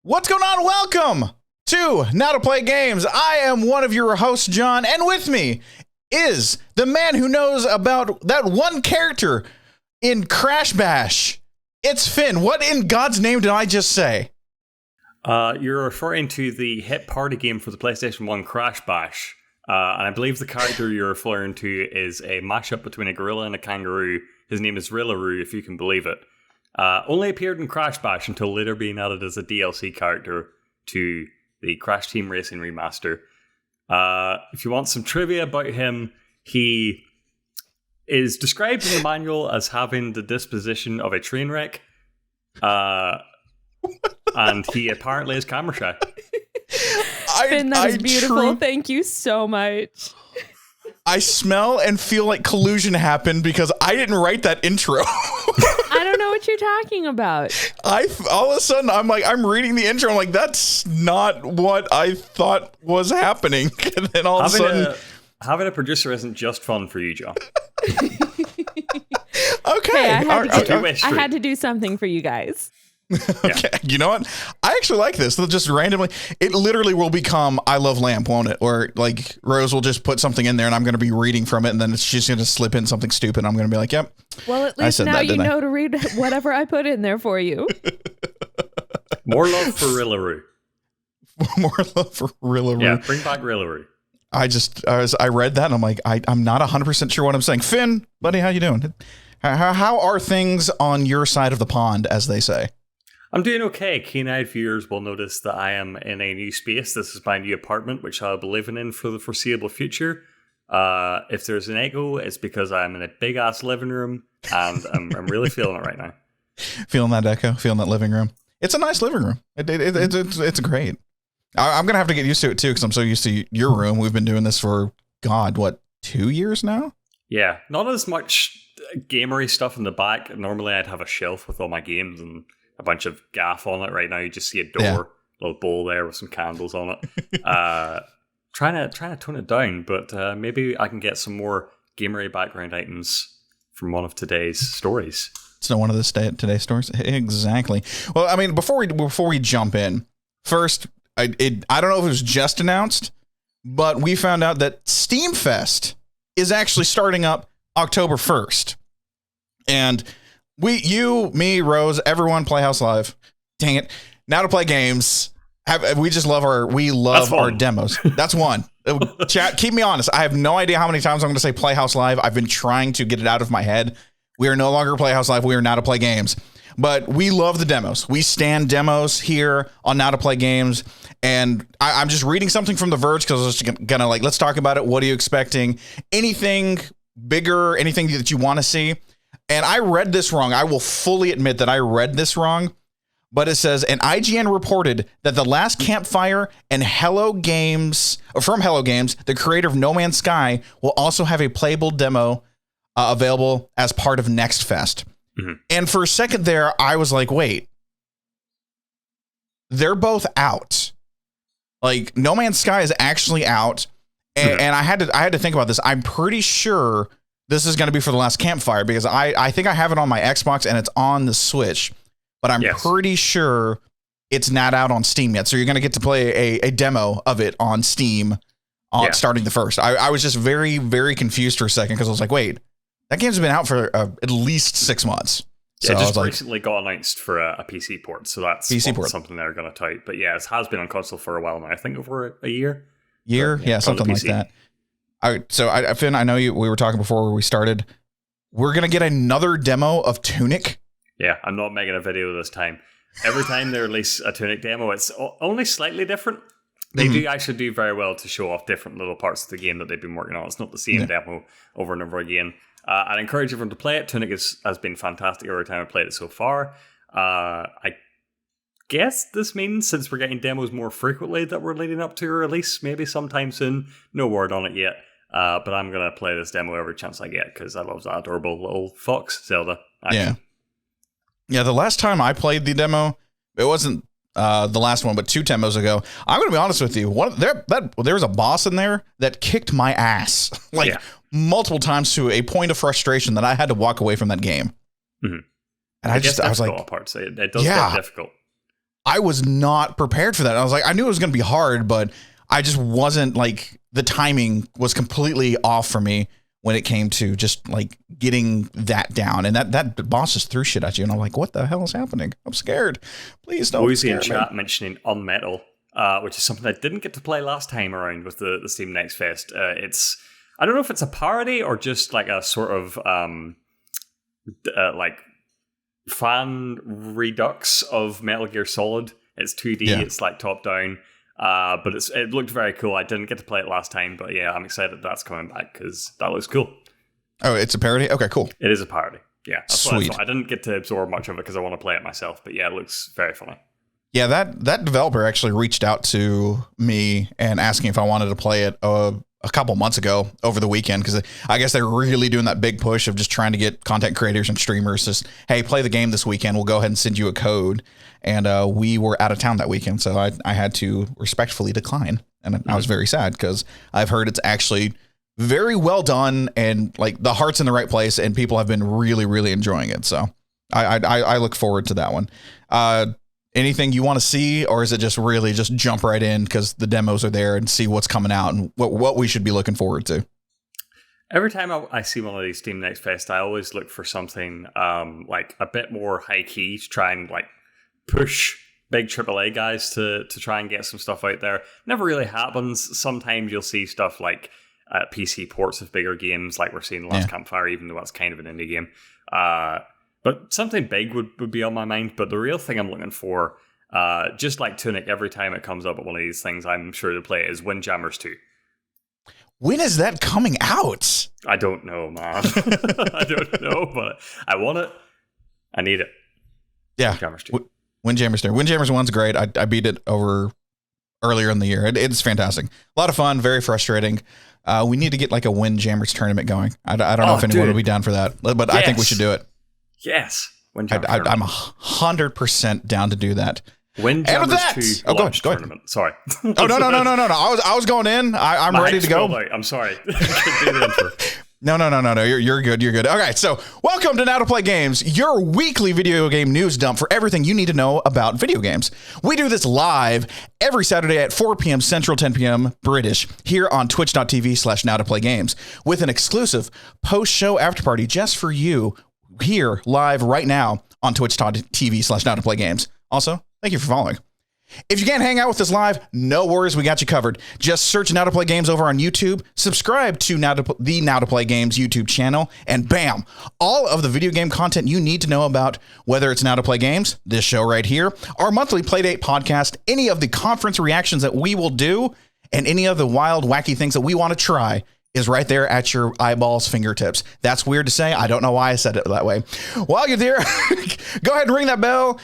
What's going on? Welcome to Now to Play Games. I am one of your hosts, John, and with me is the man who knows about that one character in Crash Bash. It's Finn. What in God's name did I just say? You're referring to the hit party game for the PlayStation 1, Crash Bash. And I believe the character you're referring to is a mashup between a gorilla and a kangaroo. His name is Rillaroo, if you can believe it. Only appeared in Crash Bash until later being added as a DLC character to the Crash Team Racing remaster. If you want some trivia about him, he is described in the manual as having the disposition of a train wreck. And he apparently is camera shy. Finn, that is beautiful. Thank you so much. I smell and feel like collusion happened because I didn't write that intro. I don't know what you're talking about. All of a sudden, I'm reading the intro. I'm like, that's not what I thought was happening. And then all of a sudden, having a producer isn't just fun for you, John. Okay. Hey, I had to do something for you guys. Okay, you know what? I actually like this. They'll just randomly, it literally will become I Love Lamp, won't it? Or like Rose will just put something in there and I'm going to be reading from it and then it's just going to slip in something stupid. I'm going to be like, yep. Well, at least now you know to read whatever I put in there for you. More love for Rillaroo. More love for Rillaroo. Yeah, bring back Rillaroo. I read that and I'm like, I'm not 100% sure what I'm saying. Finn, buddy, how you doing? How are things on your side of the pond, as they say? I'm doing okay. Keen-eyed viewers will notice that I am in a new space. This is my new apartment, which I'll be living in for the foreseeable future. If there's an echo, it's because I'm in a big-ass living room, and I'm really feeling it right now. Feeling that echo? Feeling that living room? It's a nice living room. It's great. I'm going to have to get used to it, too, because I'm so used to your room. We've been doing this for, 2 years now? Yeah, not as much gamery stuff in the back. Normally, I'd have a shelf with all my games and a bunch of gaff on it. Right now you just see a door, little bowl there with some candles on it. Trying to tone it down, but maybe I can get some more gamery background items from one of today's stories. It's not one of today's stories? Exactly. Well, I mean, before we jump in, first, I don't know if it was just announced, but we found out that Steam Fest is actually starting up October 1st. And you, me, Rose, everyone, Playhouse Live. Dang it! Now to Play Games. We love our demos. That's one. Chat, keep me honest. I have no idea how many times I'm going to say Playhouse Live. I've been trying to get it out of my head. We are no longer Playhouse Live. We are Now to Play Games. But we love the demos. We stand demos here on Now to Play Games. And I'm just reading something from The Verge because I was just going to let's talk about it. What are you expecting? Anything bigger? Anything that you want to see? And I read this wrong. I will fully admit that I read this wrong. But it says, an IGN reported that The Last Campfire and Hello Games, the creator of No Man's Sky, will also have a playable demo available as part of Next Fest. Mm-hmm. And for a second there, I was like, wait. They're both out. Like, No Man's Sky is actually out. And, and I had to think about this. I'm pretty sure this is going to be for The Last Campfire because I think I have it on my Xbox and it's on the Switch, but I'm pretty sure it's not out on Steam yet. So you're going to get to play a demo of it on Steam starting the 1st. I was just very, very confused for a second because I was like, wait, that game's been out for at least 6 months. So it just recently got announced for a PC port. So that's something they're going to tout. But yeah, it has been on console for a while now. I think over a year. Something like that. Finn, I know we were talking before we started. We're going to get another demo of Tunic. Yeah, I'm not making a video this time. Every time they release a Tunic demo, it's only slightly different. They do actually do very well to show off different little parts of the game that they've been working on. It's not the same demo over and over again. I'd encourage everyone to play it. Tunic has been fantastic every time I've played it so far. I guess this means, since we're getting demos more frequently, that we're leading up to a release maybe sometime soon. No word on it yet. But I'm going to play this demo every chance I get because I love that adorable little fox Zelda action. Yeah, the last time I played the demo, it wasn't the last one, but 2 demos ago. I'm going to be honest with you. There was a boss in there that kicked my ass multiple times to a point of frustration that I had to walk away from that game. Mm-hmm. And I was like, parts. It does get difficult. I was not prepared for that. I was like, I knew it was going to be hard, but I just wasn't like, the timing was completely off for me when it came to just like getting that down. And that boss just threw shit at you. And I'm like, what the hell is happening? I'm scared. Please don't. Woozy in chat mentioning Unmetal, which is something I didn't get to play last time around with the Steam Next Fest. I don't know if it's a parody or just like a sort of like fan redux of Metal Gear Solid. It's 2D, It's like top down. But it looked very cool. I didn't get to play it last time, but yeah, I'm excited that's coming back because that looks cool. Oh, it's a parody? Okay, cool. It is a parody. Yeah, that's Sweet. what I thought. I didn't get to absorb much of it because I want to play it myself, but yeah, it looks very funny. Yeah, that developer actually reached out to me and asking if I wanted to play it a couple months ago over the weekend, because I guess they're really doing that big push of just trying to get content creators and streamers just, hey, play the game this weekend. We'll go ahead and send you a code. And we were out of town that weekend, so I had to respectfully decline. And I was very sad because I've heard it's actually very well done and like the heart's in the right place and people have been really, really enjoying it. So I look forward to that one. Anything you want to see, or is it just really just jump right in because the demos are there and see what's coming out and what we should be looking forward to? Every time I see one of these Steam Next Fest, I always look for something like a bit more high key to try and like push big AAA guys to try and get some stuff out there. Never really happens. Sometimes you'll see stuff like PC ports of bigger games, like we're seeing Last Campfire, even though that's kind of an indie game. But something big would be on my mind. But the real thing I'm looking for, just like Tunic, every time it comes up at one of these things, I'm sure to play it, is Windjammers 2. When is that coming out? I don't know, man. I don't know, but I want it. I need it. Yeah. Windjammers 2. Windjammers 2. Windjammers 1's great. I beat it over earlier in the year. It's fantastic. A lot of fun, very frustrating. We need to get like a Windjammers tournament going. I don't know if anyone would be down for that, but yes. I think we should do it. Yes. I'm 100% down to do that. Windjammers 2 go ahead. tournament. Sorry. Oh, no. I was going in. I'm ready to go. I'm sorry. Do the intro. No. You're good. Okay, so welcome to Now to Play Games, your weekly video game news dump for everything you need to know about video games. We do this live every Saturday at 4 p.m. Central, 10 p.m. British, here on twitch.tv/Now to Play Games, with an exclusive post-show after party just for you here live right now on twitch.tv/Now to Play Games. Also, thank you for following. If you can't hang out with us live, no worries, we got you covered. Just search Now to Play Games over on YouTube, subscribe to the Now to Play Games YouTube channel, and bam, all of the video game content you need to know about, whether it's Now to Play Games, this show right here, our monthly Playdate podcast, any of the conference reactions that we will do, and any of the wild, wacky things that we want to try is right there at your eyeballs' fingertips. That's weird to say. I don't know why I said it that way. While you're there, go ahead and ring that bell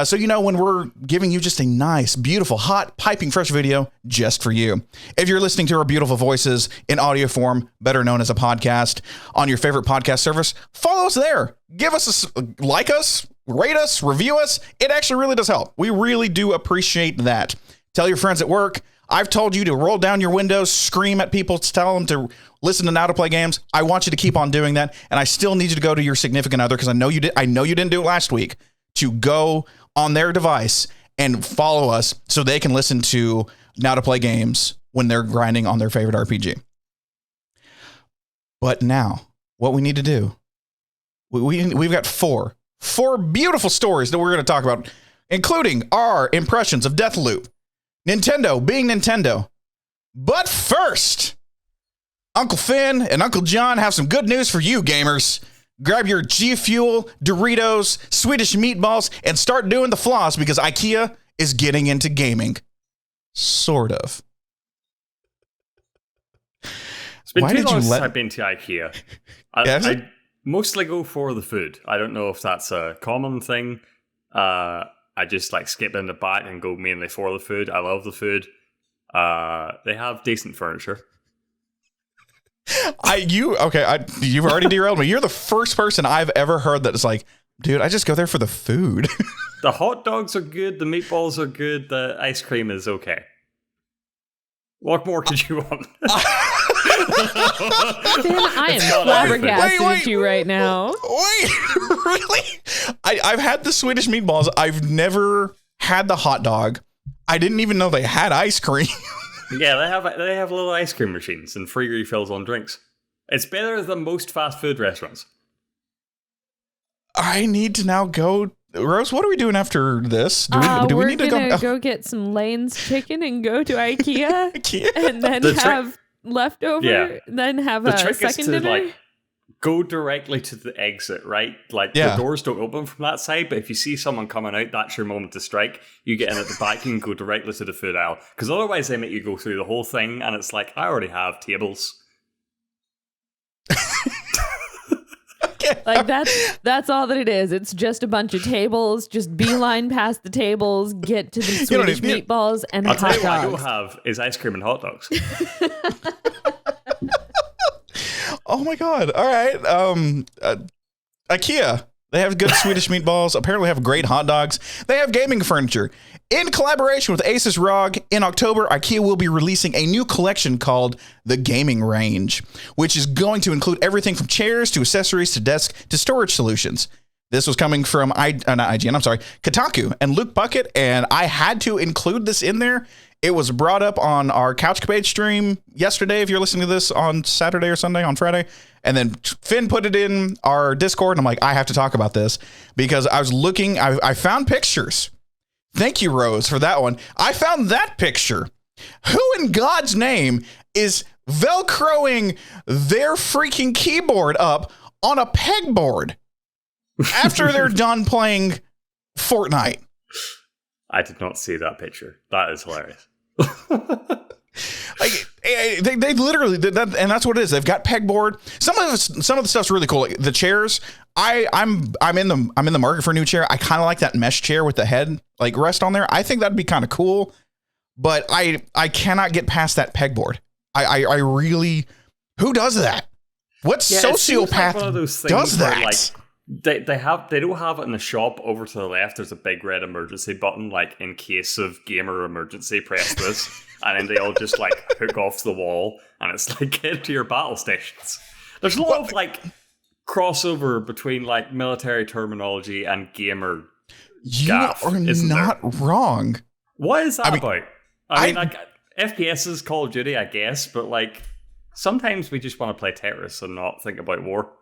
so you know when we're giving you just a nice, beautiful, hot, piping fresh video just for you. If you're listening to our beautiful voices in audio form, better known as a podcast, on your favorite podcast service, follow us there. Give us like us, rate us, review us. It actually really does help. We really do appreciate that. Tell your friends at work. I've told you to roll down your windows, scream at people, tell them to listen to Now to Play Games. I want you to keep on doing that, and I still need you to go to your significant other, because I know you did. I know you didn't do it last week. To go on their device and follow us so they can listen to Now to Play Games when they're grinding on their favorite RPG. But now, what we need to do, we've got four beautiful stories that we're going to talk about, including our impressions of Deathloop. Nintendo being Nintendo. But first, Uncle Finn and Uncle Jon have some good news for you, gamers. Grab your G Fuel, Doritos, Swedish meatballs, and start doing the floss, because Ikea is getting into gaming. Sort of. It's been too long since I've been to Ikea. I mostly go for the food. I don't know if that's a common thing. I just like skip in the back and go mainly for the food. I love the food. They have decent furniture. You've already derailed me. You're the first person I've ever heard that is like, dude, I just go there for the food. The hot dogs are good. The meatballs are good. The ice cream is okay. What more could you want? Finn, I am flabbergasted at you right now. Wait, really? I've had the Swedish meatballs. I've never had the hot dog. I didn't even know they had ice cream. Yeah, they have little ice cream machines and free refills on drinks. It's better than most fast food restaurants. I need to now go. Rose, what are we doing after this? Do we need to go get some Lane's chicken and go to Ikea, and then have leftover. Yeah. Then have a second dinner. Like, go directly to the exit, right? Like the doors don't open from that side, but if you see someone coming out, that's your moment to strike. You get in at the back, you can go directly to the food aisle, because otherwise they make you go through the whole thing, and it's like, I already have tables. Like that's all that it is. It's just a bunch of tables. Just beeline past the tables, get to the Swedish meatballs and hot dogs. What I don't have is ice cream and hot dogs. Oh my god! All right, IKEA. They have good Swedish meatballs. Apparently, have great hot dogs. They have gaming furniture. In collaboration with Asus ROG, in October, IKEA will be releasing a new collection called the Gaming Range, which is going to include everything from chairs to accessories to desk to storage solutions. This was coming from Kotaku and Luke Bucket, and I had to include this in there. It was brought up on our Couch Page stream yesterday, if you're listening to this on Saturday or Sunday, on Friday. And then Finn put it in our Discord, and I'm like, I have to talk about this because I was looking, I found pictures. Thank you, Rose, for that one. I found that picture. Who in God's name is Velcroing their freaking keyboard up on a pegboard after they're done playing Fortnite? I did not see that picture. That is hilarious. Like they literally did that, and that's what it is. They've got pegboard. Some of the stuff's really cool. Like the chairs, I'm in the market for a new chair. I kind of like that mesh chair with the head like rest on there. I think that'd be kind of cool, but I cannot get past that pegboard. I really, who does that? What sociopath like does that? Like, they don't have it in the shop. Over to the left, there's a big red emergency button, like in case of gamer emergency, press this. And then they all just like hook off the wall, and it's like, get to your battle stations. There's a lot of like crossover between like military terminology and gamer. You are not wrong. What is that about? I mean, like FPS is Call of Duty, I guess, but like sometimes we just want to play Tetris and not think about war.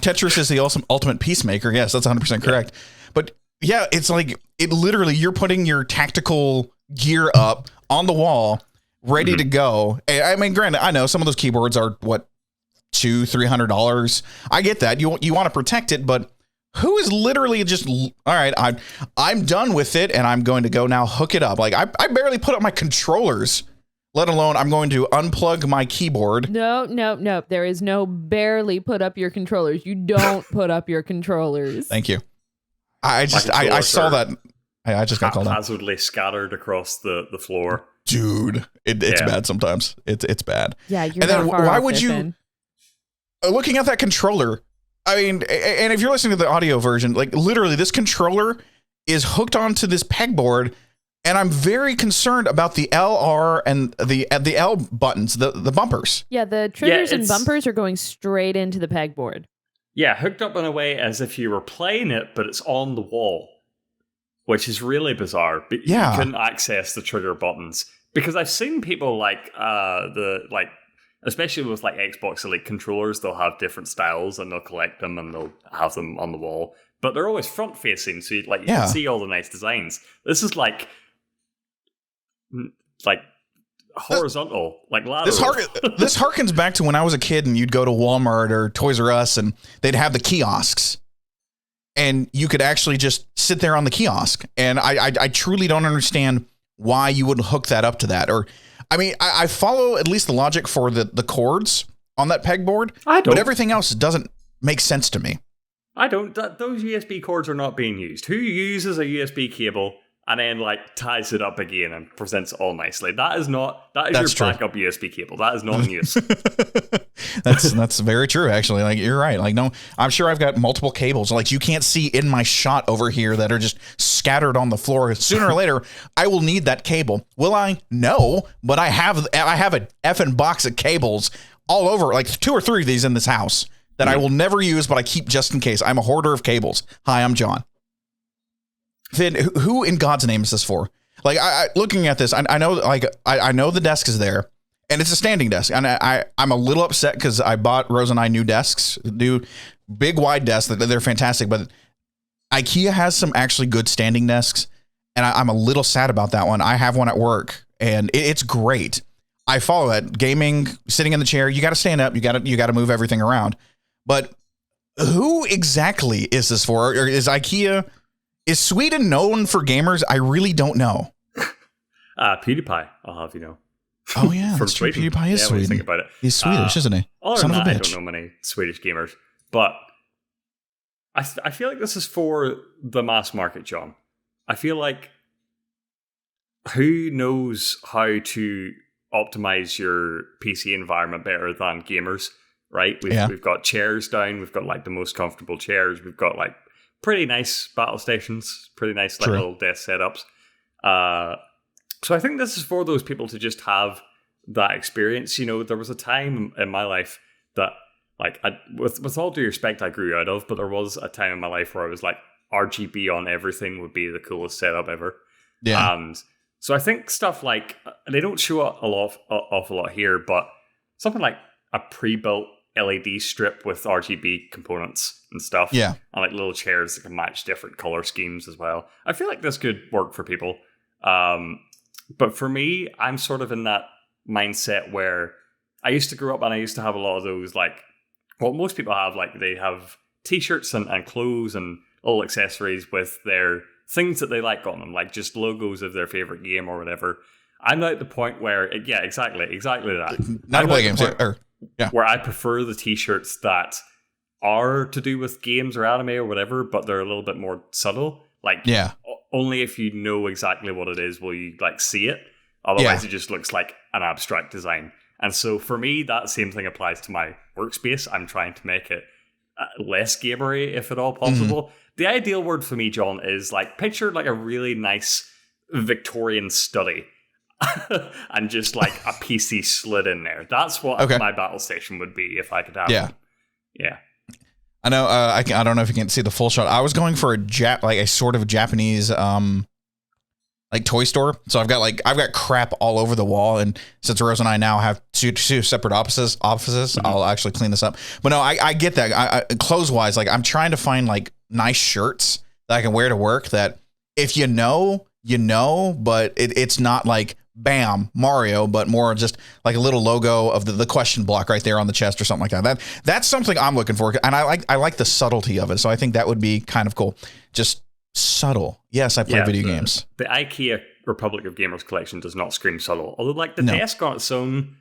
Tetris is the ultimate peacemaker. Yes, that's 100% correct. But yeah, it's like it literally, you're putting your tactical gear up on the wall, ready to go. I mean, granted, I know some of those keyboards are what, $200-$300. I get that. You want to protect it, but who is literally just, all right, I'm done with it, and I'm going to go now hook it up. Like I barely put up my controllers, let alone I'm going to unplug my keyboard. No. There is no barely put up your controllers. You don't put up your controllers. Thank you. I saw that. I just got called out. Haphazardly scattered across the floor. Dude, it's bad sometimes. It's bad. Yeah, you're and then why would you, looking at that controller, I mean, and if you're listening to the audio version, like literally this controller is hooked onto this pegboard, and I'm very concerned about the LR and the L buttons, the bumpers. Yeah, the triggers and bumpers are going straight into the pegboard. Yeah, hooked up in a way as if you were playing it, but it's on the wall, which is really bizarre. But you couldn't access the trigger buttons, because I've seen people like especially with like Xbox Elite controllers, they'll have different styles and they'll collect them and they'll have them on the wall, but they're always front facing, so you can see all the nice designs. This is like horizontal, like lateral. This harkens back to when I was a kid and you'd go to Walmart or Toys R Us and they'd have the kiosks, and you could actually just sit there on the kiosk. And I truly don't understand why you wouldn't hook that up to that. Or, I mean, I follow at least the logic for the cords on that pegboard, but everything else doesn't make sense to me. I don't. Those USB cords are not being used. Who uses a USB cable and then like ties it up again and presents it all nicely? That is your backup USB cable. That is not in use. That's very true, actually. Like, you're right. Like, no, I'm sure I've got multiple cables. Like, you can't see in my shot over here that are just scattered on the floor. Sooner or later, I will need that cable. Will I? No, but I have a effing box of cables all over, like 2 or 3 of these in this house that I will never use, but I keep just in case. I'm a hoarder of cables. Hi, I'm John. Finn, who in God's name is this for? Like, I looking at this, I know, like, I know the desk is there, and it's a standing desk, and I'm a little upset because I bought Rose and I new desks, new big wide desks. They're fantastic, but IKEA has some actually good standing desks, and I'm a little sad about that one. I have one at work, and it's great. I follow that. Gaming, sitting in the chair, you got to stand up, you got to move everything around. But who exactly is this for? Or is IKEA? Is Sweden known for gamers? I really don't know. PewDiePie, I'll have you know. Oh, yeah. From Sweden. PewDiePie is Sweden. Think about it. He's Swedish, isn't he? Son of a bitch. I don't know many Swedish gamers. But I feel like this is for the mass market, John. I feel like who knows how to optimize your PC environment better than gamers, right? We've got chairs down. We've got like the most comfortable chairs. We've got like pretty nice battle stations, pretty nice like little desk setups. So I think this is for those people to just have that experience. You know, there was a time in my life that, like, with all due respect, I grew out of, but there was a time in my life where I was like, RGB on everything would be the coolest setup ever. Yeah. And so I think stuff like, they don't show awful lot here, but something like a pre-built LED strip with RGB components and stuff. Yeah. And like little chairs that can match different color schemes as well. I feel like this could work for people. But for me, I'm sort of in that mindset where I used to grow up and I used to have a lot of those, like, what most people have, like they have t-shirts and clothes and little accessories with their things that they like on them, like just logos of their favorite game or whatever. I'm now at the point where, exactly that. Not to play games, where I prefer the t-shirts that are to do with games or anime or whatever, but they're a little bit more subtle. Like, only if you know exactly what it is will you like see it. Otherwise, it just looks like an abstract design. And so for me, that same thing applies to my workspace. I'm trying to make it less gamery, if at all possible. Mm-hmm. The ideal word for me, John, is like picture like a really nice Victorian study. And just like a PC slid in there. That's what my battle station would be if I could have one. Yeah. I know. I don't know if you can see the full shot. I was going for a sort of Japanese like toy store. So I've got crap all over the wall, and since Rose and I now have two separate offices, I'll actually clean this up. But no, I get that. Clothes wise, like I'm trying to find like nice shirts that I can wear to work. That if you know, but it's not like bam Mario, but more just like a little logo of the question block right there on the chest or something like that. That's something I'm looking for, and I like the subtlety of it. So I think that would be kind of cool. Just subtle. Yes, I play video games. The IKEA Republic of Gamers collection does not scream subtle. Although like the desk on its own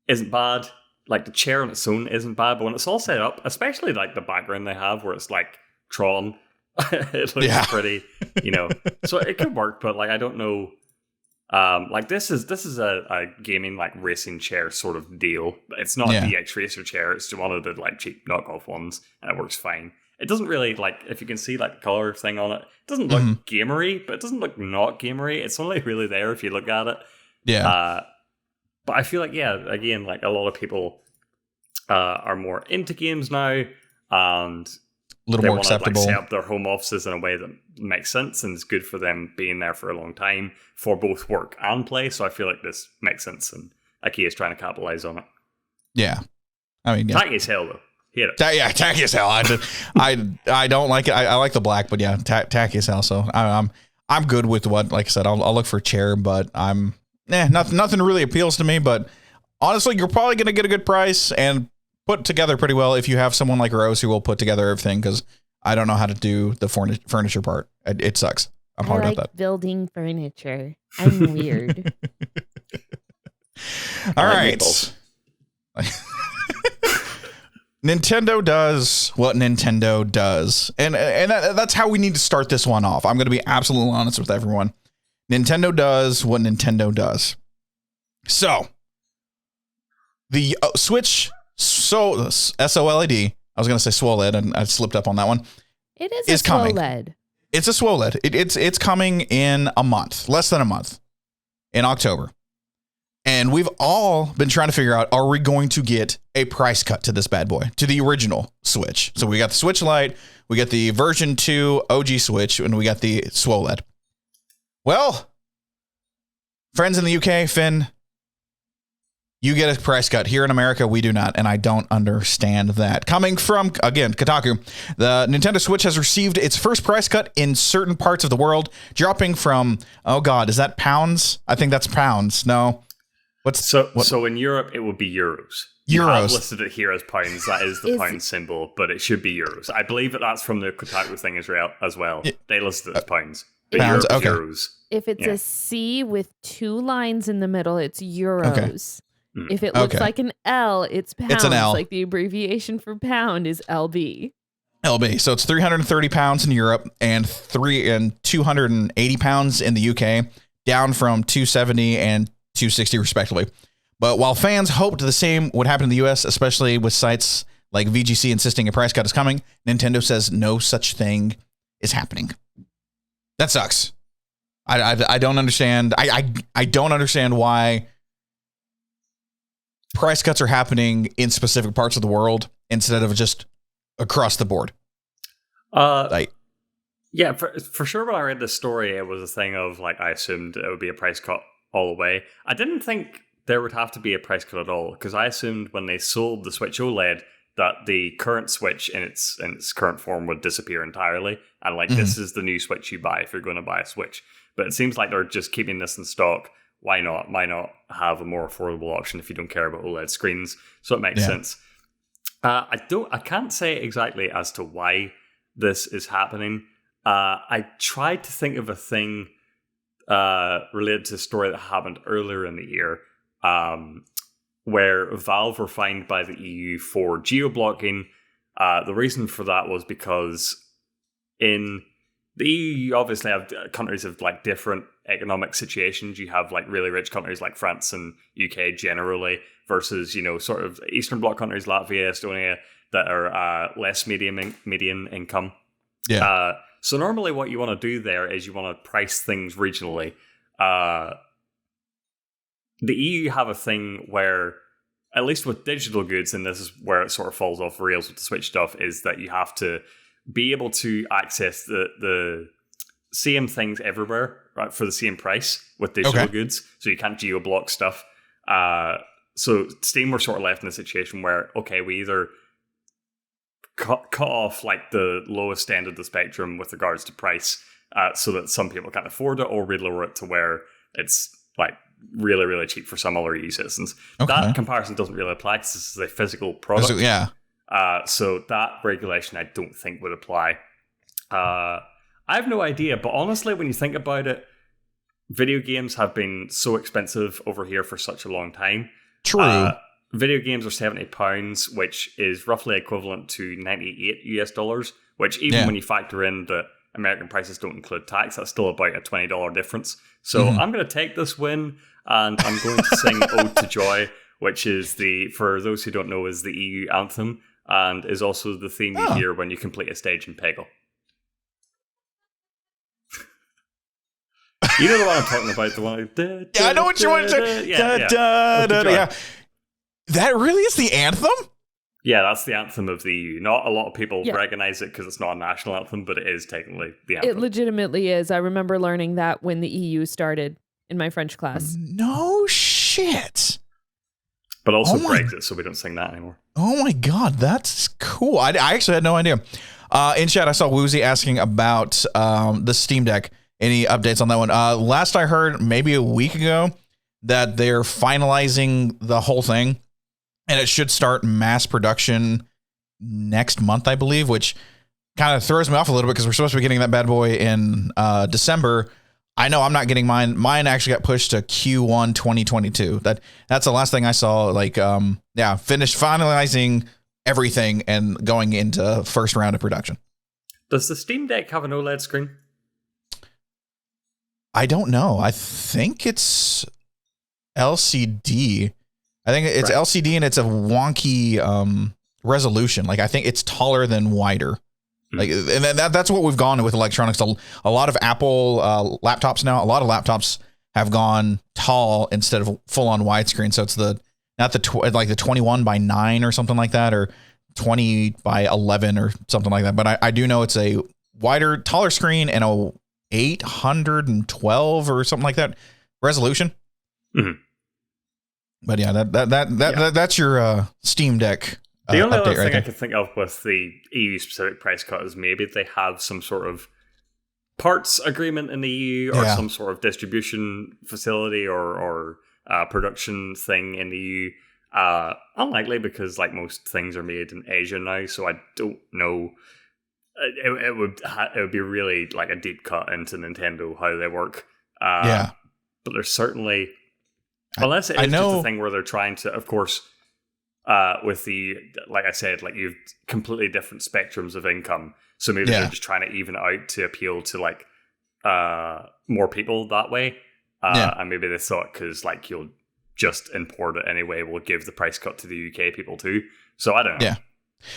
isn't bad. Like the chair on its own isn't bad, but when it's all set up, especially like the background they have where it's like Tron, it looks pretty, so it could work, but like I don't know. Like this is a gaming like racing chair sort of deal. It's not the X Racer chair. It's one of the like cheap knockoff ones, and it works fine. It doesn't really like, if you can see like the color thing on it, it doesn't look gamery, but it doesn't look not gamery. It's only really there if you look at it. Yeah. But I feel like again, like a lot of people are more into games now, and a little more acceptable. Like, set up their home offices in a way that makes sense and is good for them being there for a long time for both work and play. So I feel like this makes sense, and IKEA is trying to capitalize on it. Yeah, I mean, tacky as hell though. Hate it. Tacky as hell. I don't like it. I like the black, but tacky as hell. So I'm good with what. Like I said, I'll look for a chair, but nothing really appeals to me. But honestly, you're probably gonna get a good price and put together pretty well if you have someone like Rose who will put together everything, because I don't know how to do the furniture part. It sucks. I'm hard at that. Building furniture. I'm weird. All right. Nintendo does what Nintendo does. And that's how we need to start this one off. I'm going to be absolutely honest with everyone. Nintendo does what Nintendo does. So, the Switch SOLED, I was going to say SWOLED, and I slipped up on that one. It is coming. SWOLED. It's a SWOLED. It's coming in a month, less than a month, in October. And we've all been trying to figure out, are we going to get a price cut to this bad boy, to the original Switch? So we got the Switch Lite, we got the version 2 OG Switch, and we got the SWOLED. Well, friends in the UK, Finn, you get a price cut. Here in America, we do not, and I don't understand that. Coming from, again, Kotaku, the Nintendo Switch has received its first price cut in certain parts of the world, dropping from, oh God, is that pounds? I think that's pounds. No. So in Europe, it would be euros. You have listed it here as pounds. That is the pound symbol, but it should be euros. I believe that's from the Kotaku thing as well. They listed it as pounds. Pounds, okay. Euros. If it's a C with 2 lines in the middle, it's euros. Okay. If it looks like an L, it's pounds. It's an L. Like the abbreviation for pound is LB. LB. So it's 330 pounds in Europe and 280 pounds in the UK, down from 270 and 260 respectively. But while fans hoped the same would happen in the US, especially with sites like VGC insisting a price cut is coming, Nintendo says no such thing is happening. That sucks. I don't understand. I don't understand why price cuts are happening in specific parts of the world instead of just across the board. Yeah, for sure. When I read this story, it was a thing of like I assumed it would be a price cut all the way. I didn't think there would have to be a price cut at all, because I assumed when they sold the Switch OLED that the current Switch in its current form would disappear entirely, and this is the new Switch you buy if you're going to buy a Switch. But it seems like they're just keeping this in stock. Why not? Why not have a more affordable option if you don't care about OLED screens? So it makes sense. I can't say exactly as to why this is happening. I tried to think of a thing related to a story that happened earlier in the year, where Valve were fined by the EU for geo-blocking. The reason for that was because in the EU, you obviously have countries of different economic situations. You have really rich countries like France and UK generally, versus sort of Eastern Bloc countries, Latvia, Estonia, that are less median income. Yeah. So normally what you want to do there is you want to price things regionally. The EU have a thing where, at least with digital goods, and this is where it sort of falls off rails with the Switch stuff, is that you have to be able to access the same things everywhere, right, for the same price with digital goods. So you can't geo-block stuff. So Steam were sort of left in a situation where, okay, we either cut off the lowest end of the spectrum with regards to price, so that some people can't afford it, or we lower it to where it's really, really cheap for some other EU citizens. Okay. That comparison doesn't really apply because this is a physical product. So that regulation I don't think would apply. I have no idea, but honestly, when you think about it, video games have been so expensive over here for such a long time. True. Video games are £70, which is roughly equivalent to $98, which even when you factor in that American prices don't include tax, that's still about a $20 difference. So I'm going to take this win, and I'm going to sing Ode to Joy, which is for those who don't know, is the EU anthem, and is also the theme you hear when you complete a stage in Peggle. You know the one I'm talking about, the one. I know what you want to say. Yeah. That really is the anthem? Yeah, that's the anthem of the EU. Not a lot of people recognize it because it's not a national anthem, but it is technically the anthem. It legitimately is. I remember learning that when the EU started in my French class. No shit. But also Brexit, so we don't sing that anymore. Oh my God, that's cool. I actually had no idea. In chat, I saw Woozy asking about the Steam Deck. Any updates on that one? Last I heard, maybe a week ago, that they're finalizing the whole thing, and it should start mass production next month, I believe, which kind of throws me off a little bit because we're supposed to be getting that bad boy in December. I know I'm not getting mine. Mine actually got pushed to Q1 2022. That's the last thing I saw. Finished finalizing everything and going into first round of production. Does the Steam Deck have an OLED screen? I don't know. I think it's LCD. I think it's LCD, and it's a wonky resolution. I think it's taller than wider. And that's what we've gone with electronics. A lot of Apple laptops now. A lot of laptops have gone tall instead of full on widescreen. So it's not the 21 by 9 or something like that, or 20 by 11 or something like that. But I do know it's a taller screen and a 812 or something like that resolution. Mm-hmm. But yeah, that's your Steam Deck. The only other thing I could think of with the EU specific price cut is maybe they have some sort of parts agreement in the EU or some sort of distribution facility or production thing in the EU. Unlikely, because like most things are made in Asia now, so I don't know. It would be really like a deep cut into Nintendo how they work. But there's certainly, unless it is just a thing where they're trying to, of course, with the, like I said, like you've completely different spectrums of income, so maybe they're just trying to even it out to appeal to like more people that way. And maybe they thought because like you'll just import it anyway, we'll give the price cut to the UK people too. So I don't know. Yeah.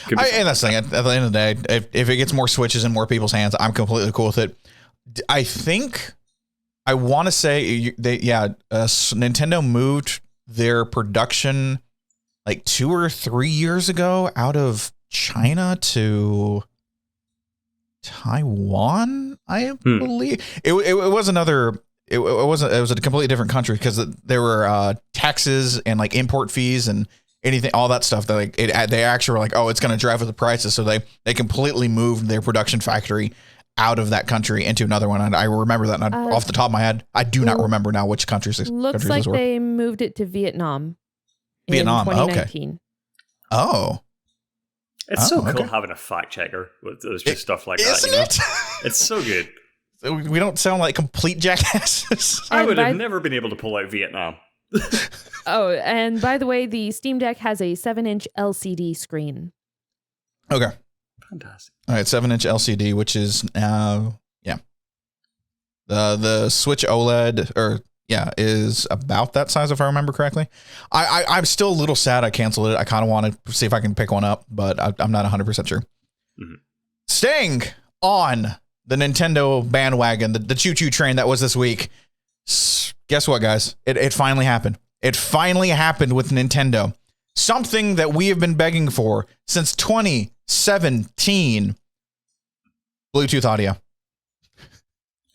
And that's the thing. At the end of the day, if it gets more Switches in more people's hands, I'm completely cool with it. I think I want to say Nintendo moved their production like 2 or 3 years ago out of China to Taiwan. I believe it was another. It was a completely different country because there were taxes and like import fees and anything, all that stuff that like they actually were like, oh, it's going to drive up the prices. So they completely moved their production factory out of that country into another one. And I remember that off the top of my head. I do not remember now which countries. Looks like they moved it to Vietnam. Vietnam. In 2019. Okay. Oh. It's so cool having a fact checker with just stuff like that. Isn't it? It's so good. We don't sound like complete jackasses. I would have never been able to pull out Vietnam. Oh, and by the way, the Steam Deck has a 7-inch LCD screen. Okay. Fantastic. All right, 7-inch LCD, which is the Switch OLED is about that size if I remember correctly. I'm still a little sad I canceled it. I kind of want to see if I can pick one up, but I'm not 100% sure. Mm-hmm. Staying on the Nintendo bandwagon, the choo-choo train that was this week. Guess what, guys? It finally happened. It finally happened with Nintendo. Something that we have been begging for since 2017. Bluetooth audio.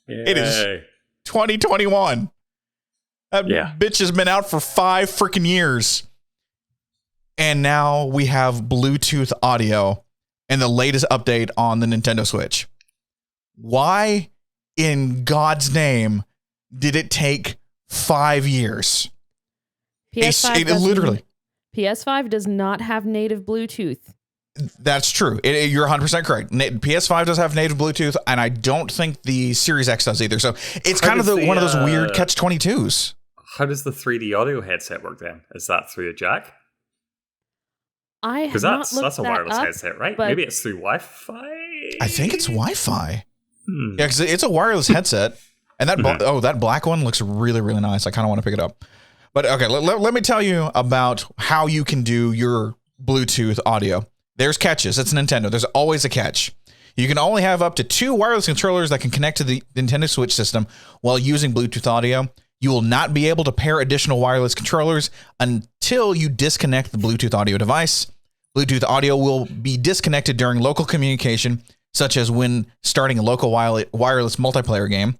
Yay. It is 2021. That bitch has been out for 5 freaking years. And now we have Bluetooth audio and the latest update on the Nintendo Switch. Why in God's name did it take 5 years? PS5 does not have native Bluetooth. That's true. You're 100% correct. PS5 does have native Bluetooth, and I don't think the Series X does either. So it's kind of one of those weird catch-22s. How does the 3D audio headset work then? Is that through a jack? Because that's a wireless headset, right? Maybe it's through Wi-Fi? I think it's Wi-Fi. Yeah, because it's a wireless headset. And that that black one looks really, really nice. I kind of want to pick it up. But okay, let me tell you about how you can do your Bluetooth audio. There's catches. It's Nintendo. There's always a catch. You can only have up to 2 wireless controllers that can connect to the Nintendo Switch system while using Bluetooth audio. You will not be able to pair additional wireless controllers until you disconnect the Bluetooth audio device. Bluetooth audio will be disconnected during local communication, such as when starting a local wireless multiplayer game.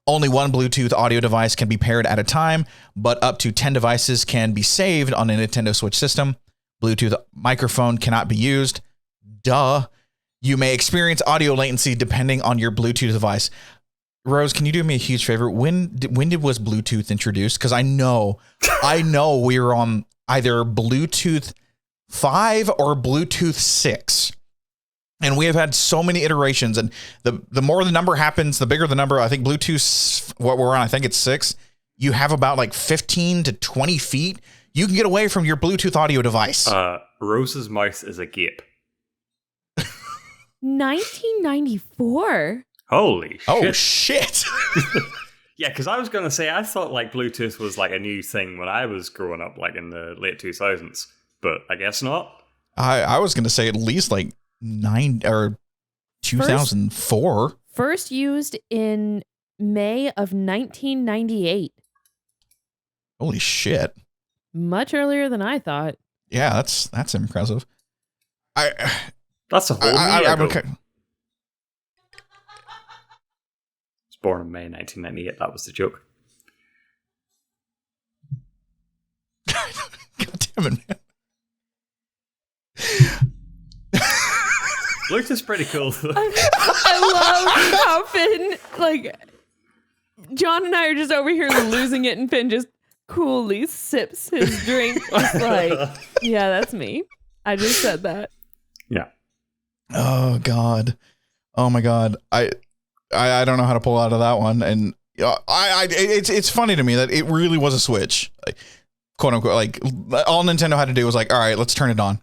Only one Bluetooth audio device can be paired at a time, but up to 10 devices can be saved on a Nintendo Switch system. Bluetooth microphone cannot be used. Duh. You may experience audio latency depending on your Bluetooth device. Rose, can you do me a huge favor? When was Bluetooth introduced? Because I know we were on either Bluetooth 5 or Bluetooth 6. And we have had so many iterations, and the more the number happens, the bigger the number. I think Bluetooth, what we're on, I think it's 6. You have about like 15 to 20 feet. You can get away from your Bluetooth audio device. Rose's mouth is agape. 1994. Holy shit. Oh, shit. Yeah, because I was going to say, I thought like Bluetooth was like a new thing when I was growing up, like in the late 2000s, but I guess not. I was going to say at least like 2004. First used in May of 1998. Holy shit. Much earlier than I thought. Yeah, that's impressive. That's a whole year ago. Okay. Was born in May 1998. That was the joke. God damn it, man. Bluetooth's pretty cool. I love how Finn, like, John and I are just over here losing it, and Finn just coolly sips his drink. Just like, yeah, that's me. I just said that. Yeah. Oh God. Oh my God. I don't know how to pull out of that one, and it's funny to me that it really was a Switch, like, quote unquote. Like, all Nintendo had to do was like, all right, let's turn it on.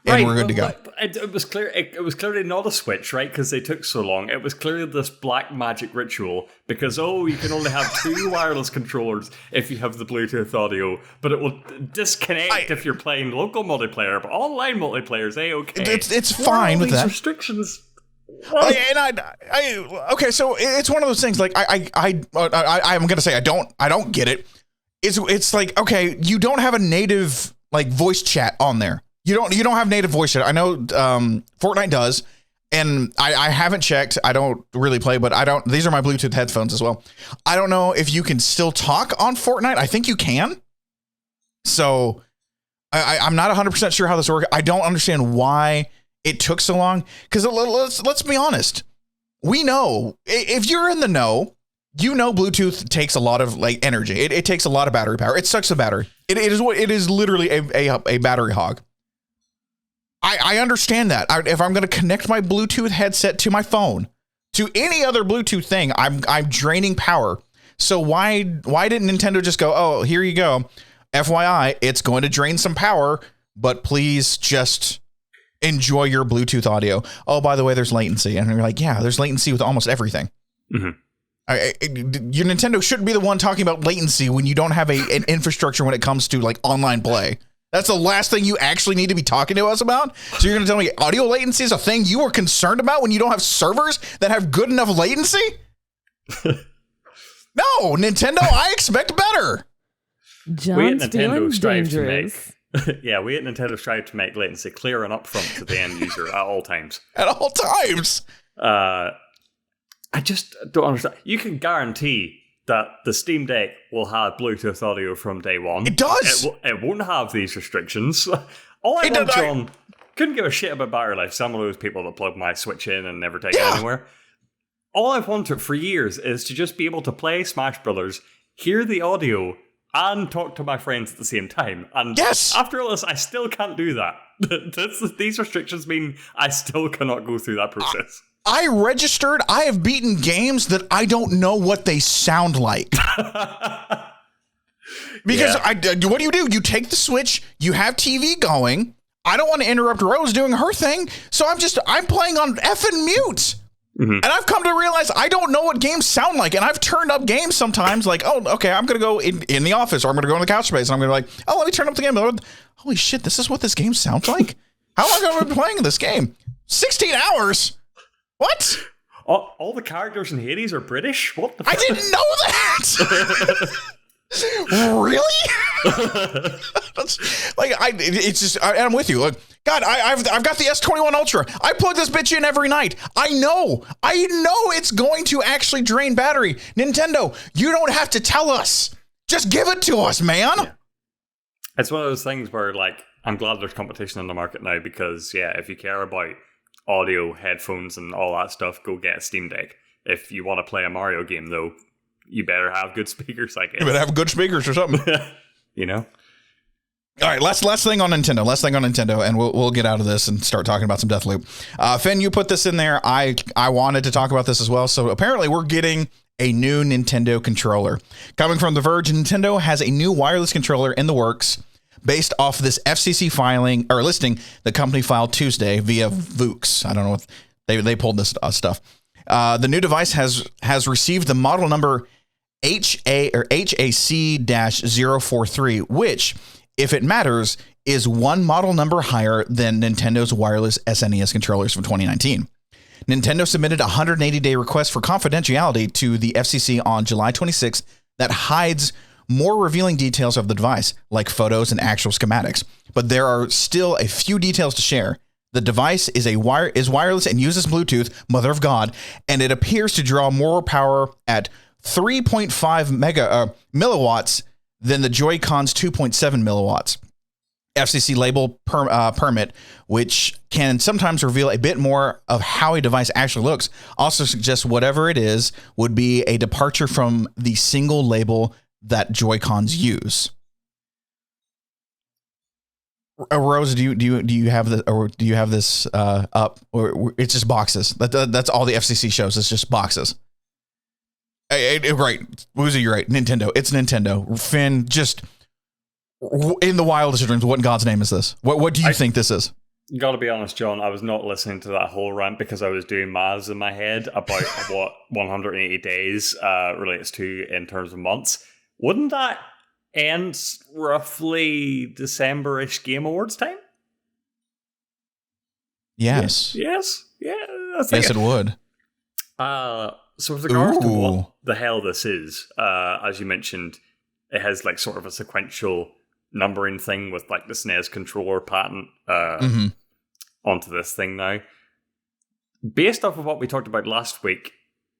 And we're good to go. It was clear. It was clearly not a Switch, right? Because they took so long. It was clearly this black magic ritual. Because you can only have 2 wireless controllers if you have the Bluetooth audio, but it will disconnect if you're playing local multiplayer. But online multiplayer is okay. It's fine with that. Restrictions. Okay, so it's one of those things. Like I'm gonna say I don't get it. It's like, okay, you don't have a native like voice chat on there. You don't have native voice chat. I know Fortnite does, and I haven't checked. I don't really play, but these are my Bluetooth headphones as well. I don't know if you can still talk on Fortnite. I think you can. So I'm not 100% sure how this works. I don't understand why it took so long. Because let's be honest. We know, if you're in the know, you know Bluetooth takes a lot of like energy. It takes a lot of battery power. It sucks the battery. It is literally a battery hog. I understand that. If I'm going to connect my Bluetooth headset to my phone, to any other Bluetooth thing, I'm draining power. So why didn't Nintendo just go, oh, here you go. FYI, it's going to drain some power, but please just enjoy your Bluetooth audio. Oh, by the way, there's latency. And you're like, yeah, there's latency with almost everything. Mm-hmm. Your Nintendo shouldn't be the one talking about latency when you don't have an infrastructure when it comes to like online play. That's the last thing you actually need to be talking to us about. So you're going to tell me audio latency is a thing you are concerned about when you don't have servers that have good enough latency? No, Nintendo, I expect better. We at Nintendo strive to make latency clear and upfront to the end user at all times. At all times. I just don't understand. You can guarantee that the Steam Deck will have Bluetooth audio from day one. It does. It won't have these restrictions. All I want, John, couldn't give a shit about battery life. Some of those people that plug my Switch in and never take it anywhere. All I've wanted for years is to just be able to play Smash Brothers, hear the audio, and talk to my friends at the same time. And after all this, I still can't do that. These restrictions mean I still cannot go through that process. I registered. I have beaten games that I don't know what they sound like. Because what do? You take the Switch, you have TV going. I don't want to interrupt Rose doing her thing, so I'm playing on effing mute. Mm-hmm. And I've come to realize I don't know what games sound like. And I've turned up games sometimes like, oh, okay, I'm going to go in the office, or I'm going to go in the couch space, and I'm going to be like, oh, let me turn up the game. Holy shit, this is what this game sounds like? How long have I been playing this game? 16 hours? What? All the characters in Hades are British? What the fuck? I didn't know that! Really? It's just, I'm with you. Like, God, I've got the S21 Ultra. I plug this bitch in every night. I know it's going to actually drain battery. Nintendo, you don't have to tell us. Just give it to us, man. Yeah. It's one of those things where, like, I'm glad there's competition in the market now because, if you care about audio, headphones, and all that stuff, go get a Steam Deck. If you want to play a Mario game, though, you better have good speakers, I guess. You better have good speakers or something. You know? All right, last thing on Nintendo, and we'll get out of this and start talking about some Deathloop. Finn, you put this in there. I wanted to talk about this as well. So apparently we're getting a new Nintendo controller. Coming from The Verge, Nintendo has a new wireless controller in the works based off this FCC filing or listing the company filed Tuesday via Vooks. I don't know if they pulled this stuff. The new device has received the model number HAC-043, which, if it matters, is one model number higher than Nintendo's wireless SNES controllers from 2019. Nintendo submitted a 180-day request for confidentiality to the FCC on July 26th that hides more revealing details of the device, like photos and actual schematics. But there are still a few details to share. The device is wireless and uses Bluetooth, mother of God, and it appears to draw more power at 3.5 milliwatts than the Joy-Con's 2.7 milliwatts. FCC label permit, which can sometimes reveal a bit more of how a device actually looks, also suggests whatever it is would be a departure from the single label that Joy-Cons use. Rose, do you have the, or do you have this up, or it's just boxes? That's all the FCC shows. It's just boxes. Right, Woozy, you're right. Nintendo. It's Nintendo. Finn, just in the wildest of dreams, what in God's name is this? What do you think this is? Gotta be honest, John, I was not listening to that whole rant because I was doing maths in my head about what 180 days relates to in terms of months. Wouldn't that end roughly December-ish Game Awards time? Yes. Yes? Yeah. Yes, it would. So with regards to what the hell this is, as you mentioned, it has like sort of a sequential numbering thing with like the SNES controller patent onto this thing now. Based off of what we talked about last week,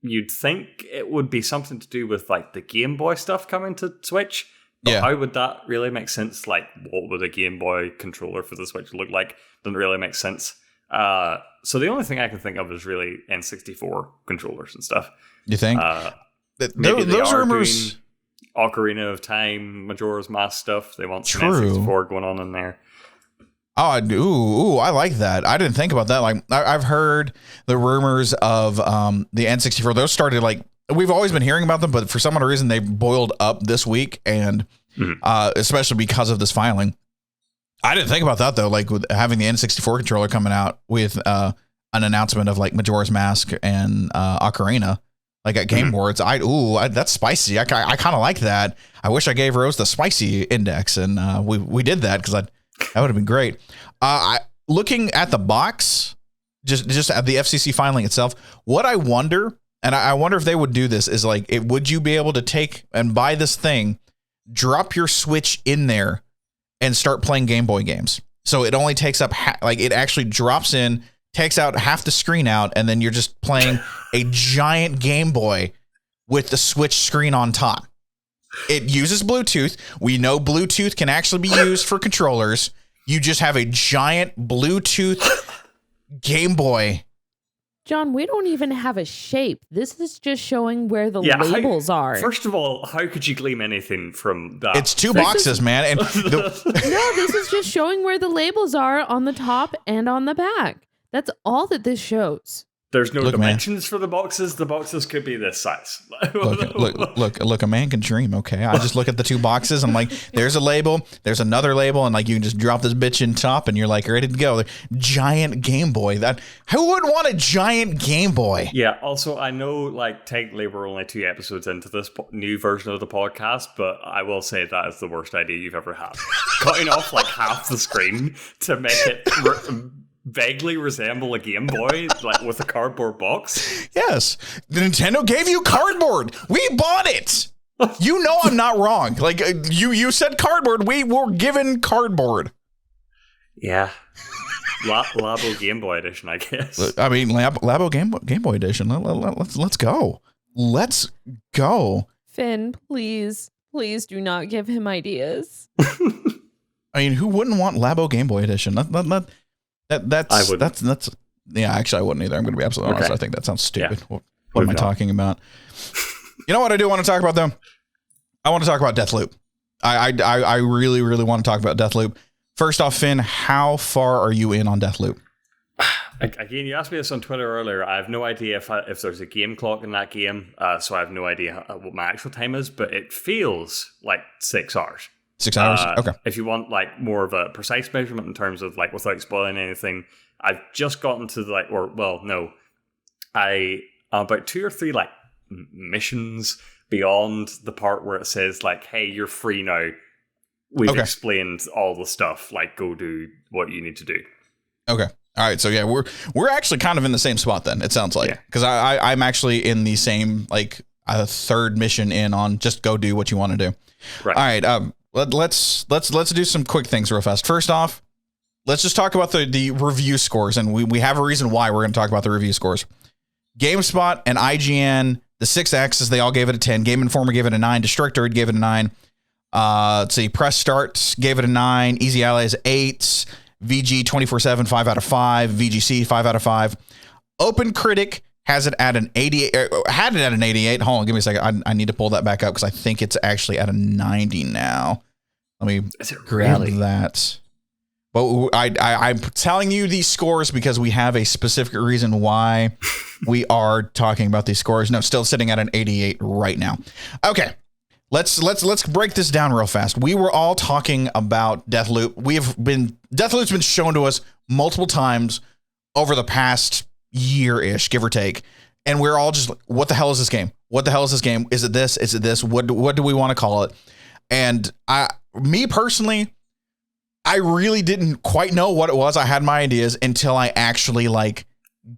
you'd think it would be something to do with like the Game Boy stuff coming to Switch. But how would that really make sense? Like, what would a Game Boy controller for the Switch look like? Doesn't really make sense. So the only thing I can think of is really N64 controllers and stuff. You think? Those rumors... Ocarina of Time, Majora's Mask stuff. They want some N64 going on in there. Oh, I like that. I didn't think about that. Like, I've heard the rumors of the N64. Those started like, we've always been hearing about them, but for some other reason they boiled up this week, and especially because of this filing. I didn't think about that though. Like with having the N64 controller coming out with an announcement of like Majora's Mask and Ocarina, like at Game Awards. That's spicy. I kind of like that. I wish I gave Rose the spicy index, and we did that because that would have been great. Looking at the box, just at the FCC filing itself, what I wonder, and I wonder if they would do this, is like, would you be able to take and buy this thing, drop your Switch in there, and start playing Game Boy games? So it only takes up it actually drops in, takes out half the screen out, and then you're just playing a giant Game Boy with the Switch screen on top. It uses Bluetooth. We know Bluetooth can actually be used for controllers. You just have a giant Bluetooth Game Boy. John, we don't even have a shape. This is just showing where the labels are. First of all, how could you glean anything from that? It's two boxes, man. And no, this is just showing where the labels are on the top and on the back. That's all that this shows. There's no dimensions for the boxes. The boxes could be this size. look, a man can dream, okay? I just look at the two boxes. I'm like, there's a label, there's another label, and like you can just drop this bitch in top and you're like ready to go. Giant Game Boy. Who would want a giant Game Boy? Yeah, also I know like technically we're only 2 episodes into this new version of the podcast, but I will say that is the worst idea you've ever had. Cutting off like half the screen to make it vaguely resemble a Game Boy, like with a cardboard box. Yes, Nintendo gave you cardboard. We bought it. You know I'm not wrong. Like you said cardboard. We were given cardboard. Yeah, Labo Game Boy Edition, I guess. I mean, Labo Game Boy Edition. Let's go. Let's go. Finn, please do not give him ideas. I mean, who wouldn't want Labo Game Boy Edition? That's yeah, actually I wouldn't either. I'm going to be absolutely honest. I think that sounds stupid. Yeah. What am I talking about? You know what I do want to talk about though? I want to talk about Deathloop. I really, really want to talk about Deathloop. First off, Finn, how far are you in on Deathloop? Again, you asked me this on Twitter earlier. I have no idea if there's a game clock in that game, so I have no idea what my actual time is, but it feels like 6 hours. 6 hours? Okay. If you want like more of a precise measurement in terms of like without spoiling anything, I've just gotten to I'm about 2 or 3 like missions beyond the part where it says like, hey, you're free now. We've explained all the stuff, like go do what you need to do. Okay. All right. So yeah, we're actually kind of in the same spot then, it sounds like. Because I'm actually in the same like a third mission in on just go do what you want to do. Right. All right. Let's do some quick things real fast. First off, let's just talk about the review scores, and we have a reason why we're going to talk about the review scores. GameSpot and IGN, the 6X's, they all gave it a 10. Game Informer gave it a 9. Destructoid gave it a 9. Let's see, Press Start gave it a 9. Easy Allies 8. VG 24/7 5 out of 5. VGC 5 out of 5. Open Critic has it at an 88. Had it at an 88. Hold on, give me a second. I need to pull that back up because I think it's actually at a 90 now. Let me grab that. But I'm telling you these scores because we have a specific reason why we are talking about these scores. No, still sitting at an 88 right now. Okay. Let's break this down real fast. We were all talking about Deathloop. Deathloop's been shown to us multiple times over the past year-ish, give or take. And we're all just, what the hell is this game? What the hell is this game? Is it this? Is it this? What do we want to call it? And me personally, I really didn't quite know what it was. I had my ideas until I actually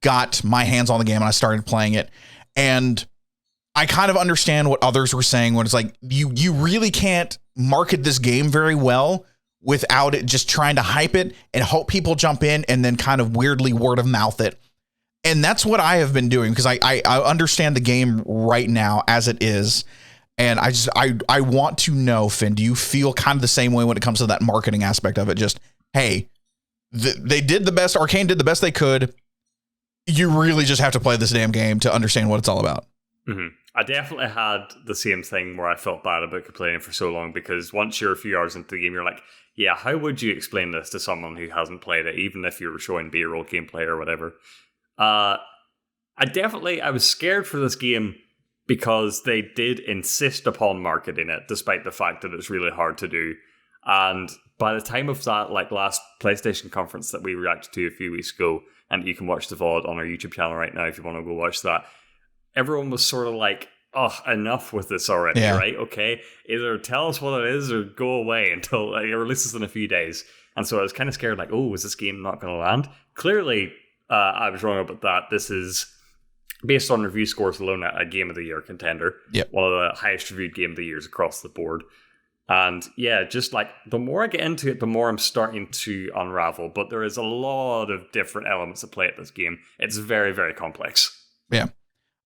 got my hands on the game and I started playing it. And I kind of understand what others were saying when it's like, you really can't market this game very well without it just trying to hype it and hope people jump in and then kind of weirdly word of mouth it. And that's what I have been doing because I understand the game right now as it is. And I want to know, Finn, do you feel kind of the same way when it comes to that marketing aspect of it? Just, hey, they did the best. Arcane did the best they could. You really just have to play this damn game to understand what it's all about. Mm-hmm. I definitely had the same thing where I felt bad about complaining for so long because once you're a few hours into the game, you're like, yeah, how would you explain this to someone who hasn't played it, even if you were showing B-roll gameplay or whatever? I was scared for this game because they did insist upon marketing it, despite the fact that it's really hard to do. And by the time of that, last PlayStation conference that we reacted to a few weeks ago, and you can watch the VOD on our YouTube channel right now if you want to go watch that, everyone was sort of like, oh, enough with this already, right? Okay, either tell us what it is or go away until it releases in a few days. And so I was kind of scared, is this game not going to land? Clearly, I was wrong about that. This is, based on review scores alone, a Game of the Year contender. Yep. One of the highest reviewed Game of the Years across the board. And yeah, just the more I get into it, the more I'm starting to unravel. But there is a lot of different elements at play at this game. It's very, very complex. Yeah.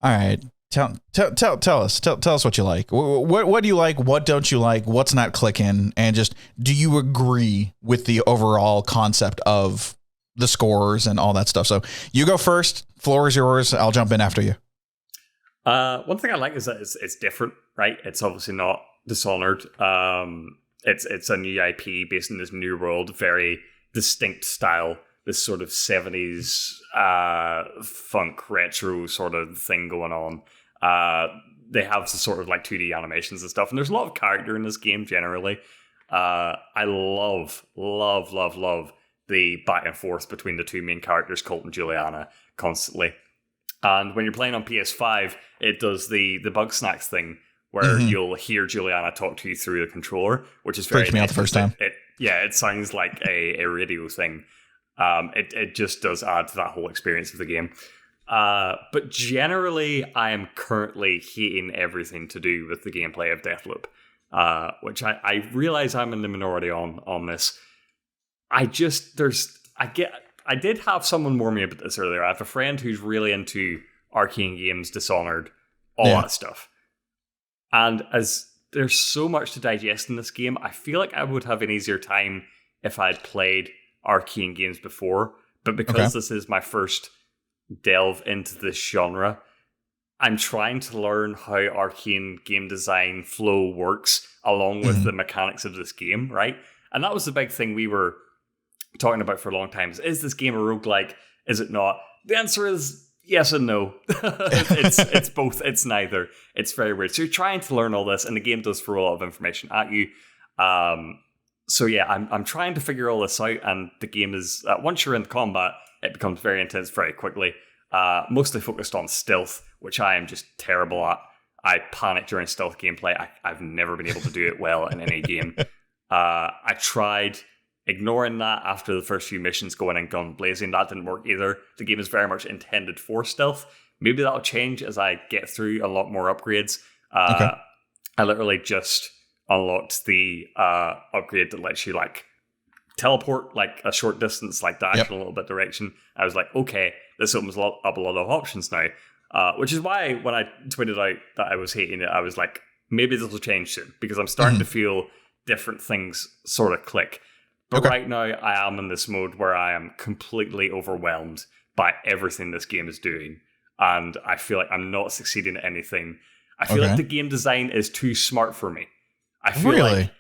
All right. Tell us what you like. What do you like? What don't you like? What's not clicking? And just, do you agree with the overall concept of the scores and all that stuff? So you go first. Floor is yours. I'll jump in after you. One thing I like is that it's different, right? It's obviously not Dishonored. It's a new IP based in this new world, very distinct style. This sort of 70s funk retro sort of thing going on. They have the sort of 2D animations and stuff, and there's a lot of character in this game generally. I love the back and forth between the two main characters, Colt and Juliana, constantly. And when you're playing on PS5, it does the bug snacks thing, where you'll hear Juliana talk to you through the controller, which is very freaked me out the first time. It sounds like a radio thing. It just does add to that whole experience of the game. But generally, I am currently hating everything to do with the gameplay of Deathloop, which I realize I'm in the minority on this. I did have someone warn me about this earlier. I have a friend who's really into Arcane games, Dishonored, all that stuff. And as there's so much to digest in this game, I feel like I would have an easier time if I'd played Arcane games before. But because this is my first delve into this genre, I'm trying to learn how Arcane game design flow works along with the mechanics of this game, right? And that was the big thing we were talking about for a long time. Is this game a roguelike? Is it not? The answer is yes and no. It's both. It's neither. It's very weird. So you're trying to learn all this, and the game does throw a lot of information at you. So yeah, I'm trying to figure all this out, and the game is, once you're in combat, it becomes very intense very quickly. Mostly focused on stealth, which I am just terrible at. I panic during stealth gameplay. I've never been able to do it well in any game. I tried ignoring that after the first few missions, going in gun blazing. That didn't work either. The game is very much intended for stealth. Maybe that'll change as I get through a lot more upgrades. I literally just unlocked the upgrade that lets you teleport like a short distance, like dash in a little bit direction. I was like, okay, this opens up a lot of options now. Which is why when I tweeted out that I was hating it, I was like, maybe this will change soon, because I'm starting to feel different things sort of click. But right now, I am in this mode where I am completely overwhelmed by everything this game is doing. And I feel like I'm not succeeding at anything. I feel like the game design is too smart for me. I feel like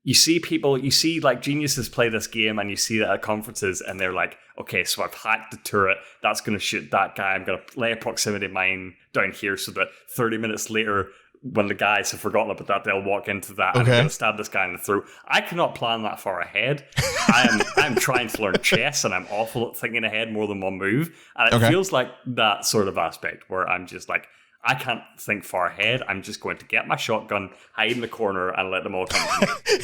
you see like geniuses play this game, and you see that at conferences, and they're like, okay, so I've hacked the turret, that's going to shoot that guy, I'm going to lay a proximity mine down here so that 30 minutes later, when the guys have forgotten about that, they'll walk into that and I'm going to stab this guy in the throat. I cannot plan that far ahead. I'm trying to learn chess, and I'm awful at thinking ahead more than one move. And it feels like that sort of aspect where I'm just like, I can't think far ahead. I'm just going to get my shotgun, hide in the corner, and let them all come to me.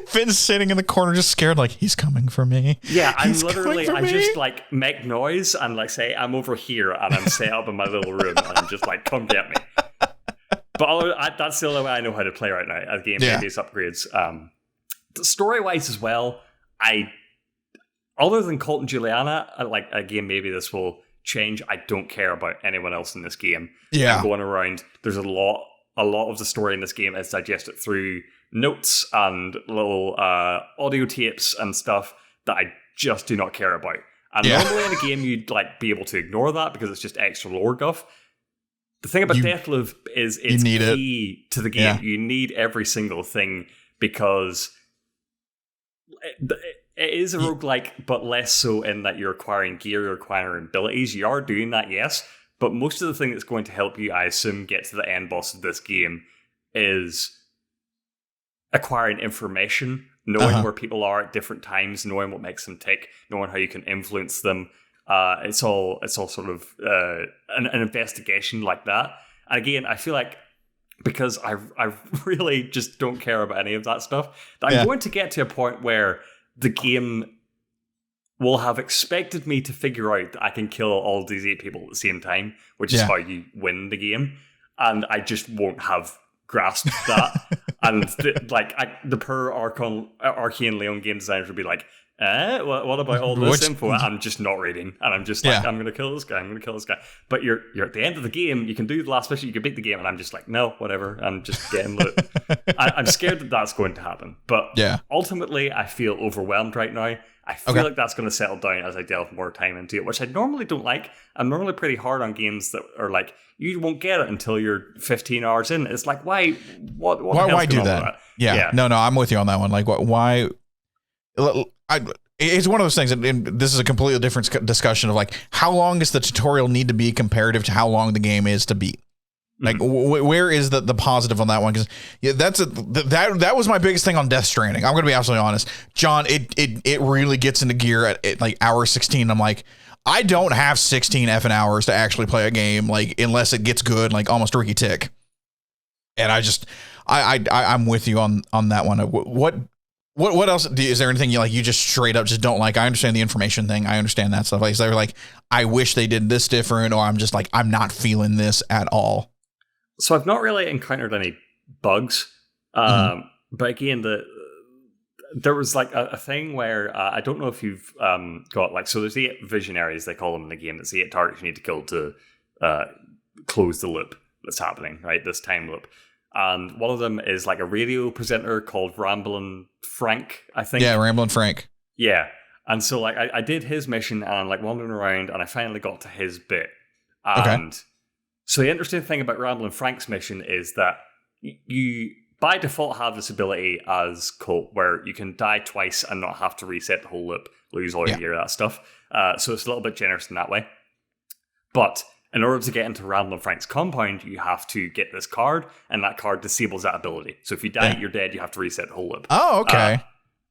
Finn's sitting in the corner just scared, like, he's coming for me. Yeah, I just like make noise and like say, I'm over here, and I'm set up in my little room, and I'm just like, come get me. But that's the only way I know how to play right now, as game-based upgrades. Story-wise as well, other than Colt and Juliana, like, again, maybe this will change. I don't care about anyone else in this game. Yeah. I'm going around. There's a lot of the story in this game is digested through notes and little audio tapes and stuff that I just do not care about. And normally in a game, you'd like be able to ignore that because it's just extra lore guff. The thing about Deathloop is it's key to the game. Yeah. You need every single thing because it is a roguelike, but less so in that you're acquiring gear, you're acquiring abilities. You are doing that, yes, but most of the thing that's going to help you, I assume, get to the end boss of this game is acquiring information, knowing where people are at different times, knowing what makes them tick, knowing how you can influence them. It's all sort of an investigation like that. And again, I feel like because I really just don't care about any of that stuff, that I'm going to get to a point where the game will have expected me to figure out that I can kill all of these 8 people at the same time, which is how you win the game. And I just won't have grasped that. And the poor Arcane Leon game designers would be like, what about all this info? I'm just not reading, and I'm just like, I'm going to kill this guy. I'm going to kill this guy. But you're at the end of the game. You can do the last mission. You can beat the game, and I'm just like, no, whatever. I'm just getting loot. I'm scared that that's going to happen. But ultimately, I feel overwhelmed right now. I feel like that's going to settle down as I delve more time into it, which I normally don't like. I'm normally pretty hard on games that are like, you won't get it until you're 15 hours in. It's like, why? Why do that? Yeah. No, I'm with you on that one. Like, why? It's one of those things, and this is a completely different discussion of like, how long does the tutorial need to be comparative to how long the game is to beat? Like, where is the positive on that one? Because that was my biggest thing on Death Stranding. I'm going to be absolutely honest, John. It really gets into gear at like hour 16. I'm like, I don't have 16 effing hours to actually play a game, like unless it gets good, like almost Ricky Tick. And I'm with you on that one. What else? Is there anything you just straight up just don't like? I understand the information thing. I understand that stuff. Like, they're like, I wish they did this different, or I'm just like, I'm not feeling this at all. So I've not really encountered any bugs. But again, there was like a thing where I don't know if you've got like, so there's 8 visionaries, they call them in the game. It's 8 targets you need to kill to close the loop that's happening, right? This time loop. And one of them is like a radio presenter called Ramblin' Frank, I think. Yeah, Ramblin' Frank. Yeah. And so like I did his mission and I'm like wandering around and I finally got to his bit. And so the interesting thing about Ramblin' Frank's mission is that you by default have this ability as Colt where you can die twice and not have to reset the whole loop, lose all your gear, that stuff. So it's a little bit generous in that way. But in order to get into Ramblin' Frank's compound, you have to get this card, and that card disables that ability. So if you die, you're dead, you have to reset the whole loop. Oh, okay.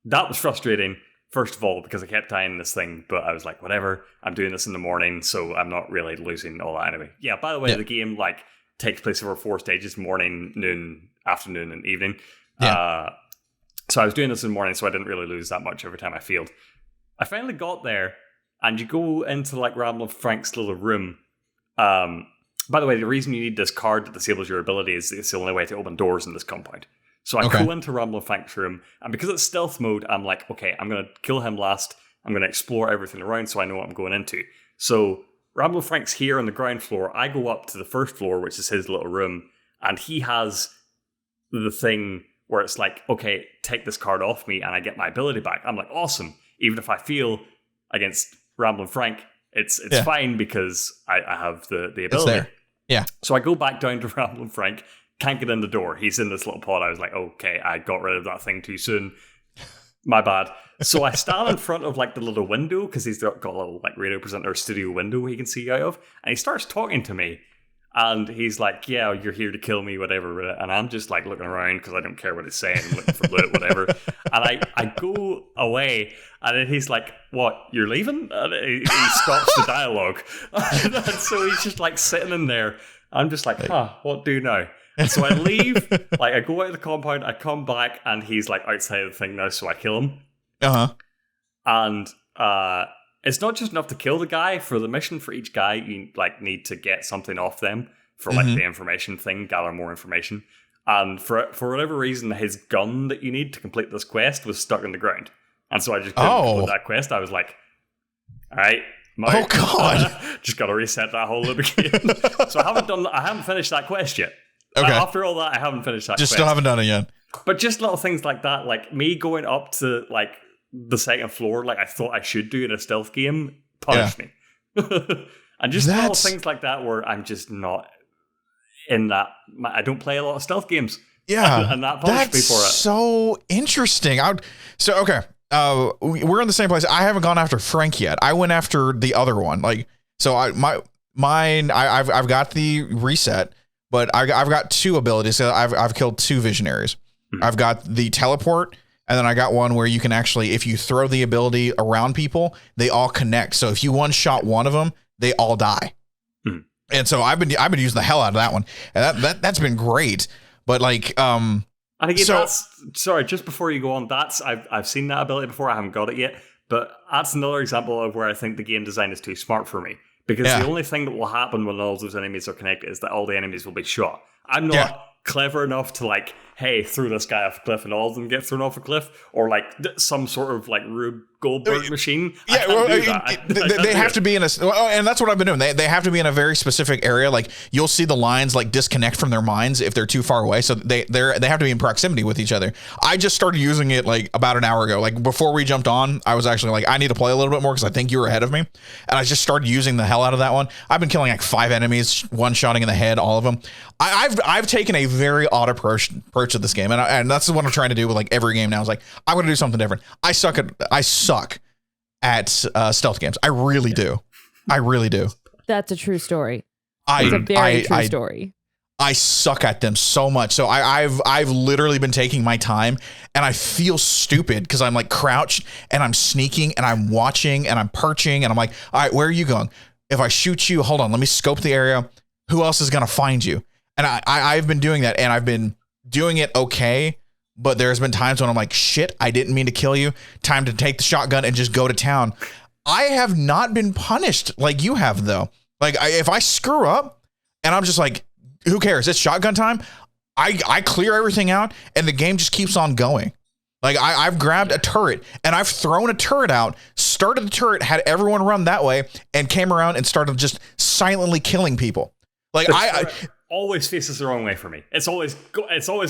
That was frustrating, first of all, because I kept dying this thing, but I was like, whatever, I'm doing this in the morning, so I'm not really losing all that anyway. Yeah, by the way, the game takes place over 4 stages, morning, noon, afternoon, and evening. So I was doing this in the morning, so I didn't really lose that much every time I failed. I finally got there, and you go into Ramblin' Frank's little room. By the way, the reason you need this card that disables your ability is it's the only way to open doors in this compound. So I go into Rambling Frank's room, and because it's stealth mode, I'm like, okay, I'm going to kill him last. I'm going to explore everything around so I know what I'm going into. So Rambling Frank's here on the ground floor. I go up to the first floor, which is his little room, and he has the thing where it's like, okay, take this card off me, and I get my ability back. I'm like, awesome. Even if I fail against Rambling Frank, it's fine because I have the ability. It's there. Yeah. So I go back down to Rambling Frank. Can't get in the door. He's in this little pod. I was like, okay, I got rid of that thing too soon. My bad. So I stand in front of like the little window because he's got a little like radio presenter studio window where he can see out of, and he starts talking to me, and he's like, "Yeah, you're here to kill me, whatever." And I'm just like looking around because I don't care what he's saying, looking for loot, whatever. And I go away, and then he's like, "What? You're leaving?" And he stops the dialogue, and so he's just like sitting in there. I'm just like, what do now? And so I leave, like I go out of the compound, I come back, and he's like outside of the thing now, so I kill him. And it's not just enough to kill the guy. For the mission, for each guy, you like need to get something off them for like the information thing, gather more information. And for whatever reason, his gun that you need to complete this quest was stuck in the ground. And so I just couldn't complete that quest. I was like, all right. Oh God! Just got to reset that whole loop again. So I haven't finished that quest yet. Okay. After all that, I haven't finished that. Just still haven't done it yet. But just little things like that, like me going up to like the second floor, like I thought I should do in a stealth game, punished me. And just little things like that where I'm just not in that. I don't play a lot of stealth games. Yeah, and that punished me for it. So interesting. We're in the same place. I haven't gone after Frank yet. I went after the other one. Like, so I've got the reset. But I've got two abilities. So I've killed two visionaries. I've got the teleport, and then I got one where you can actually, if you throw the ability around people, they all connect. So if you one shot one of them, they all die. And so I've been using the hell out of that one, and that's been great. But like, and again, sorry, just before you go on, I've seen that ability before. I haven't got it yet, but that's another example of where I think the game design is too smart for me. Because the only thing that will happen when all those enemies are connected is that all the enemies will be shot. I'm not clever enough to like, hey, throw this guy off a cliff and all of them get thrown off a cliff, or like some sort of like Rube Goldberg machine. Yeah, they have to be in a, and that's what I've been doing. They have to be in a very specific area. Like you'll see the lines like disconnect from their minds if they're too far away. So they have to be in proximity with each other. I just started using it like about an hour ago. Like before we jumped on, I was actually like, I need to play a little bit more because I think you were ahead of me, and I just started using the hell out of that one. I've been killing like 5 enemies, one shotting in the head, all of them. I've taken a very odd approach to this game, and that's what I'm trying to do with like every game now. Is like I'm going to do something different. I suck at stealth games. I really do. That's a true story. It's a very true story. I suck at them so much. So I've literally been taking my time, and I feel stupid because I'm like crouched and I'm sneaking and I'm watching and I'm perching and I'm like, all right, where are you going? If I shoot you, hold on, let me scope the area. Who else is going to find you? And I've been doing that, and I've been doing it okay. But there's been times when I'm like, shit, I didn't mean to kill you. Time to take the shotgun and just go to town. I have not been punished like you have, though. Like, if I screw up and I'm just like, who cares? It's shotgun time. I clear everything out, and the game just keeps on going. Like, I've grabbed a turret, and I've thrown a turret out, started the turret, had everyone run that way, and came around and started just silently killing people. Like, always faces the wrong way for me. It's always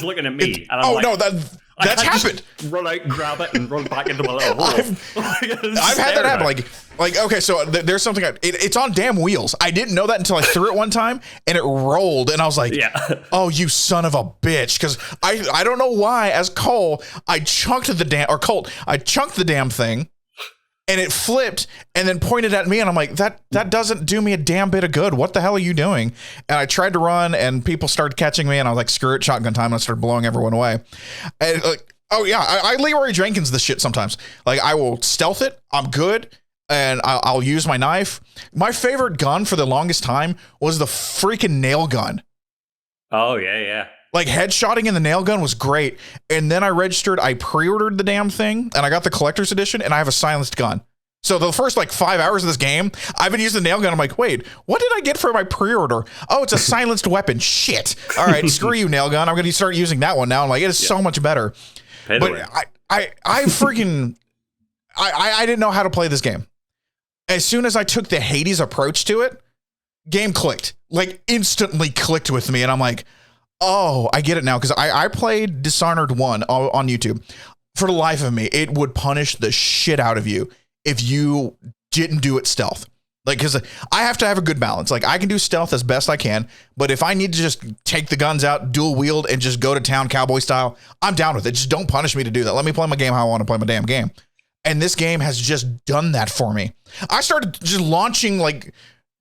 looking at me. And I'm that's happened. Run out, grab it, and run back into my little hole. I've had that happen. Like okay, so there's something. It's on damn wheels. I didn't know that until I threw it one time, and it rolled, and I was like, "Oh, you son of a bitch!" Because I don't know why. As Cole, I chunked the damn thing. And it flipped and then pointed at me, and I'm like, that doesn't do me a damn bit of good. What the hell are you doing? And I tried to run, and people started catching me, and I was like, screw it, shotgun time, and I started blowing everyone away. And like, oh yeah, I Leroy Jenkins this shit sometimes. Like, I will stealth it, I'm good, and I'll use my knife. My favorite gun for the longest time was the freaking nail gun. Oh yeah. Like, headshotting in the nail gun was great. And then I pre-ordered the damn thing, and I got the collector's edition, and I have a silenced gun. So the first like 5 hours of this game, I've been using the nail gun. I'm like, wait, what did I get for my pre-order? Oh, it's a silenced weapon. Shit. All right, screw you, nail gun. I'm going to start using that one now. I'm like, it is so much better. But I freaking, I didn't know how to play this game. As soon as I took the Hades approach to it, game clicked. Like instantly clicked with me. And I'm like, oh, I get it now. Because I played Dishonored 1 on YouTube. For the life of me, it would punish the shit out of you if you didn't do it stealth. Like, because I have to have a good balance. Like, I can do stealth as best I can, but if I need to just take the guns out, dual wield, and just go to town cowboy style, I'm down with it. Just don't punish me to do that. Let me play my game how I want to play my damn game. And this game has just done that for me. I started just launching, like,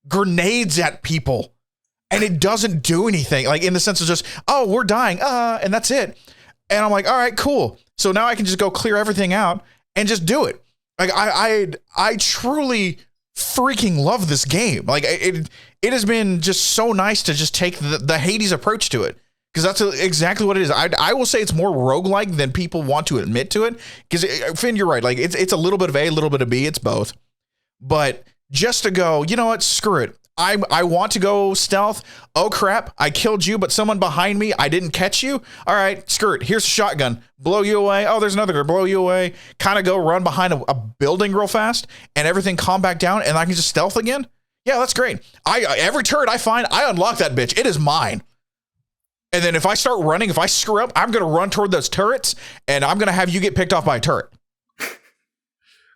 grenades at people, and it doesn't do anything. Like, in the sense of just, oh, we're dying, and that's it. And I'm like, all right, cool. So now I can just go clear everything out and just do it. Like I truly freaking love this game. Like it has been just so nice to just take the Hades approach to it. Because that's exactly what it is. I will say it's more roguelike than people want to admit to it. Because Finn, you're right. Like it's a little bit of A, a little bit of B. It's both. But just to go, you know what? Screw it. I want to go stealth. Oh crap! I killed you, but someone behind me. I didn't catch you. All right, screw it. Here's a shotgun. Blow you away. Oh, there's another guy. Blow you away. Kind of go run behind a building real fast, and everything calm back down, and I can just stealth again. Yeah, that's great. Every turret I find, I unlock that bitch. It is mine. And then if I start running, if I screw up, I'm gonna run toward those turrets, and I'm gonna have you get picked off by a turret.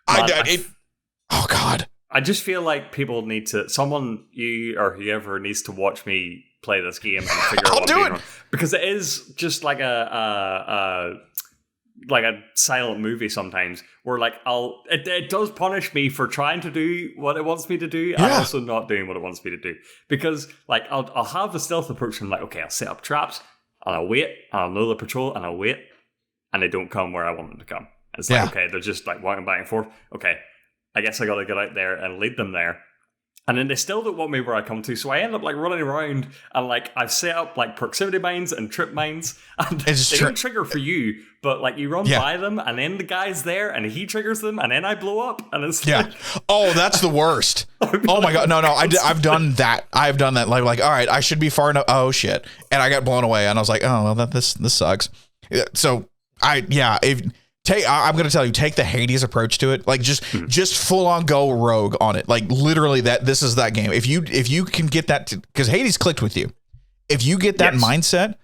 Oh God. I just feel like people need to, you or whoever needs to watch me play this game and figure out what I'm doing wrong. Because it is just like a silent movie sometimes where like it does punish me for trying to do what it wants me to do and also not doing what it wants me to do. Because like I'll have the stealth approach and I'm like, okay, I'll set up traps and I'll wait and I'll know the patrol and I'll wait and they don't come where I want them to come. It's like, okay, they're just like walking back and forth. Okay, I guess I got to get out there and lead them there. And then they still don't want me where I come to. So I end up like running around and like I've set up like proximity mines and trip mines. And they don't trigger for you, but like you run by them and then the guy's there and he triggers them and then I blow up. And it's like, oh, that's the worst. Oh my God. No, I've done that. I've done that. Like, all right, I should be far enough. Oh shit. And I got blown away and I was like, oh, well, this sucks. So I'm going to tell you, take the Hades approach to it. Like just full on go rogue on it. Like literally this is that game. If you can get that, because Hades clicked with you. If you get that mindset,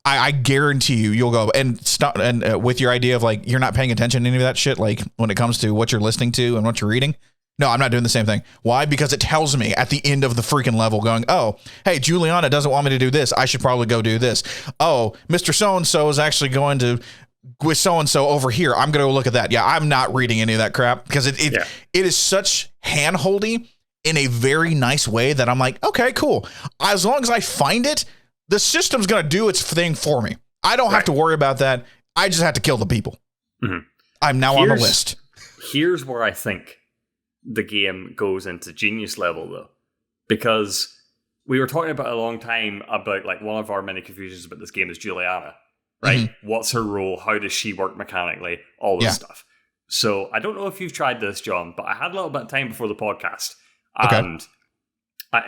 I guarantee you'll go and stop. And with your idea of like, you're not paying attention to any of that shit. Like when it comes to what you're listening to and what you're reading. No, I'm not doing the same thing. Why? Because it tells me at the end of the freaking level going, oh, hey, Juliana doesn't want me to do this. I should probably go do this. Oh, Mr. So-and-so is actually going to with so-and-so over here. I'm going to look at that. Yeah, I'm not reading any of that crap because it is such hand-holdy in a very nice way that I'm like, okay, cool. As long as I find it, the system's going to do its thing for me. I don't have to worry about that. I just have to kill the people. Mm-hmm. I'm now on the list. Here's where I think the game goes into genius level, though. Because we were talking about a long time about, like, one of our many confusions about this game is Juliana. Right? Mm-hmm. What's her role? How does she work mechanically? All this stuff. So I don't know if you've tried this, John, but I had a little bit of time before the podcast. And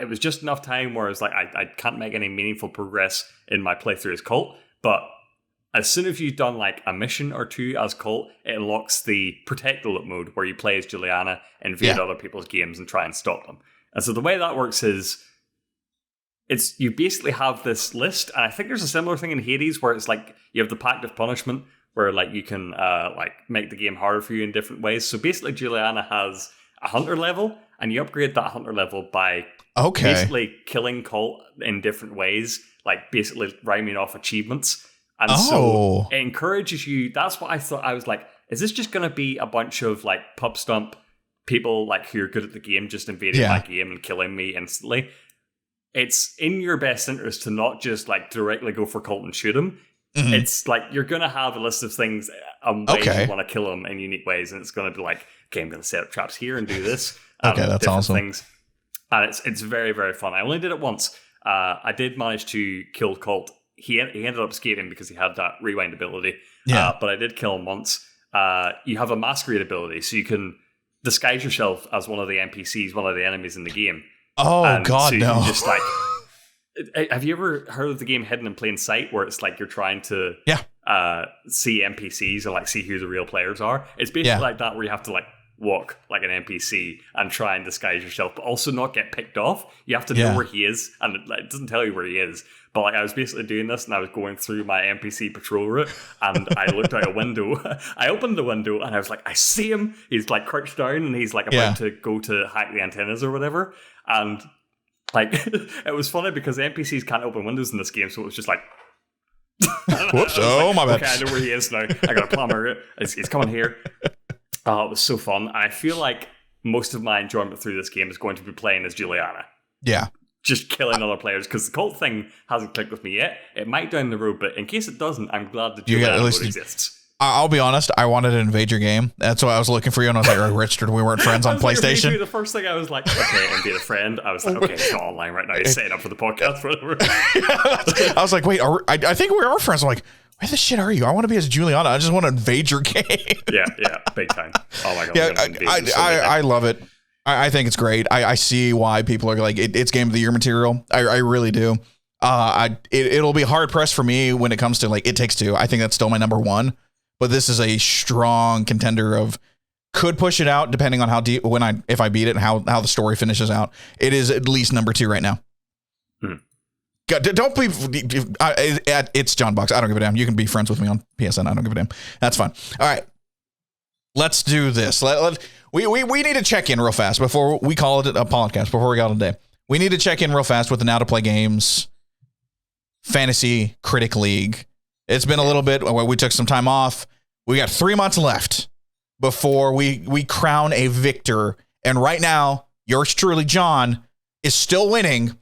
it was just enough time where it's like, I can't make any meaningful progress in my playthrough as Colt. But as soon as you've done like a mission or two as Colt, it unlocks the Protect the Loop mode where you play as Juliana, invade other people's games and try and stop them. And so the way that works is, you basically have this list, and I think there's a similar thing in Hades where it's like you have the Pact of Punishment, where like you can like make the game harder for you in different ways. So basically, Juliana has a hunter level, and you upgrade that hunter level by basically killing Colt in different ways, like basically rhyming off achievements. And so it encourages you. That's what I thought. I was like, is this just going to be a bunch of like pub stump people like who are good at the game just invading my game and killing me instantly? It's in your best interest to not just like directly go for Colt and shoot him. Mm-hmm. It's like you're going to have a list of things ways you want to kill him in unique ways, and it's going to be like, okay, I'm going to set up traps here and do this. Okay, that's awesome. Things. And it's very, very fun. I only did it once. I did manage to kill Colt. He ended up escaping because he had that rewind ability. Yeah. But I did kill him once. You have a masquerade ability, so you can disguise yourself as one of the NPCs, one of the enemies in the game. Oh, And God, so you no. can just like, have you ever heard of the game Hidden in Plain Sight, where it's like you're trying to see NPCs or like see who the real players are? It's basically like that, where you have to like walk like an NPC and try and disguise yourself, but also not get picked off. You have to know where he is, and it doesn't tell you where he is. But like, I was basically doing this, and I was going through my NPC patrol route, and I looked out a window. I opened the window, and I was like, I see him. He's like crouched down, and he's like about to go to hack the antennas or whatever. And like, it was funny because the NPCs can't open windows in this game, so it was just like, whoops! Oh, my bad. Okay, I know where he is now. I got to plan my route. He's coming here. Oh, it was so fun. And I feel like most of my enjoyment through this game is going to be playing as Juliana. Yeah. Just killing other players, because the cult thing hasn't clicked with me yet. It might down the road, but in case it doesn't, I'm glad that Juliana exists. I'll be honest, I wanted to invade your game. That's why I was looking for you, and I was like, oh, Richard, we weren't friends on PlayStation. The first thing I was like, okay, invade a friend. I was like, okay, it's not online right now. He's setting up for the podcast. Whatever. I was like, wait, I think we are friends. I'm like, where the shit are you? I want to be as Juliana. I just want to invade your game. yeah, big time. Oh my God. Yeah, I love it. I think it's great. I see why people are like, it's Game of the Year material. I really do. It'll be hard pressed for me when it comes to like It Takes Two. I think that's still my number one, but this is a strong contender of could push it out depending on how deep if I beat it and how the story finishes out. It is at least number 2 right now. Don't be. It's John Box. I don't give a damn. You can be friends with me on PSN. I don't give a damn. That's fine. All right, let's do this. We need to check in real fast before we call it a podcast. Before we call it a day, we need to check in real fast with the Now to Play Games Fantasy Critic League. It's been a little bit. We took some time off. We got 3 months left before we crown a victor. And right now, yours truly, John, is still winning.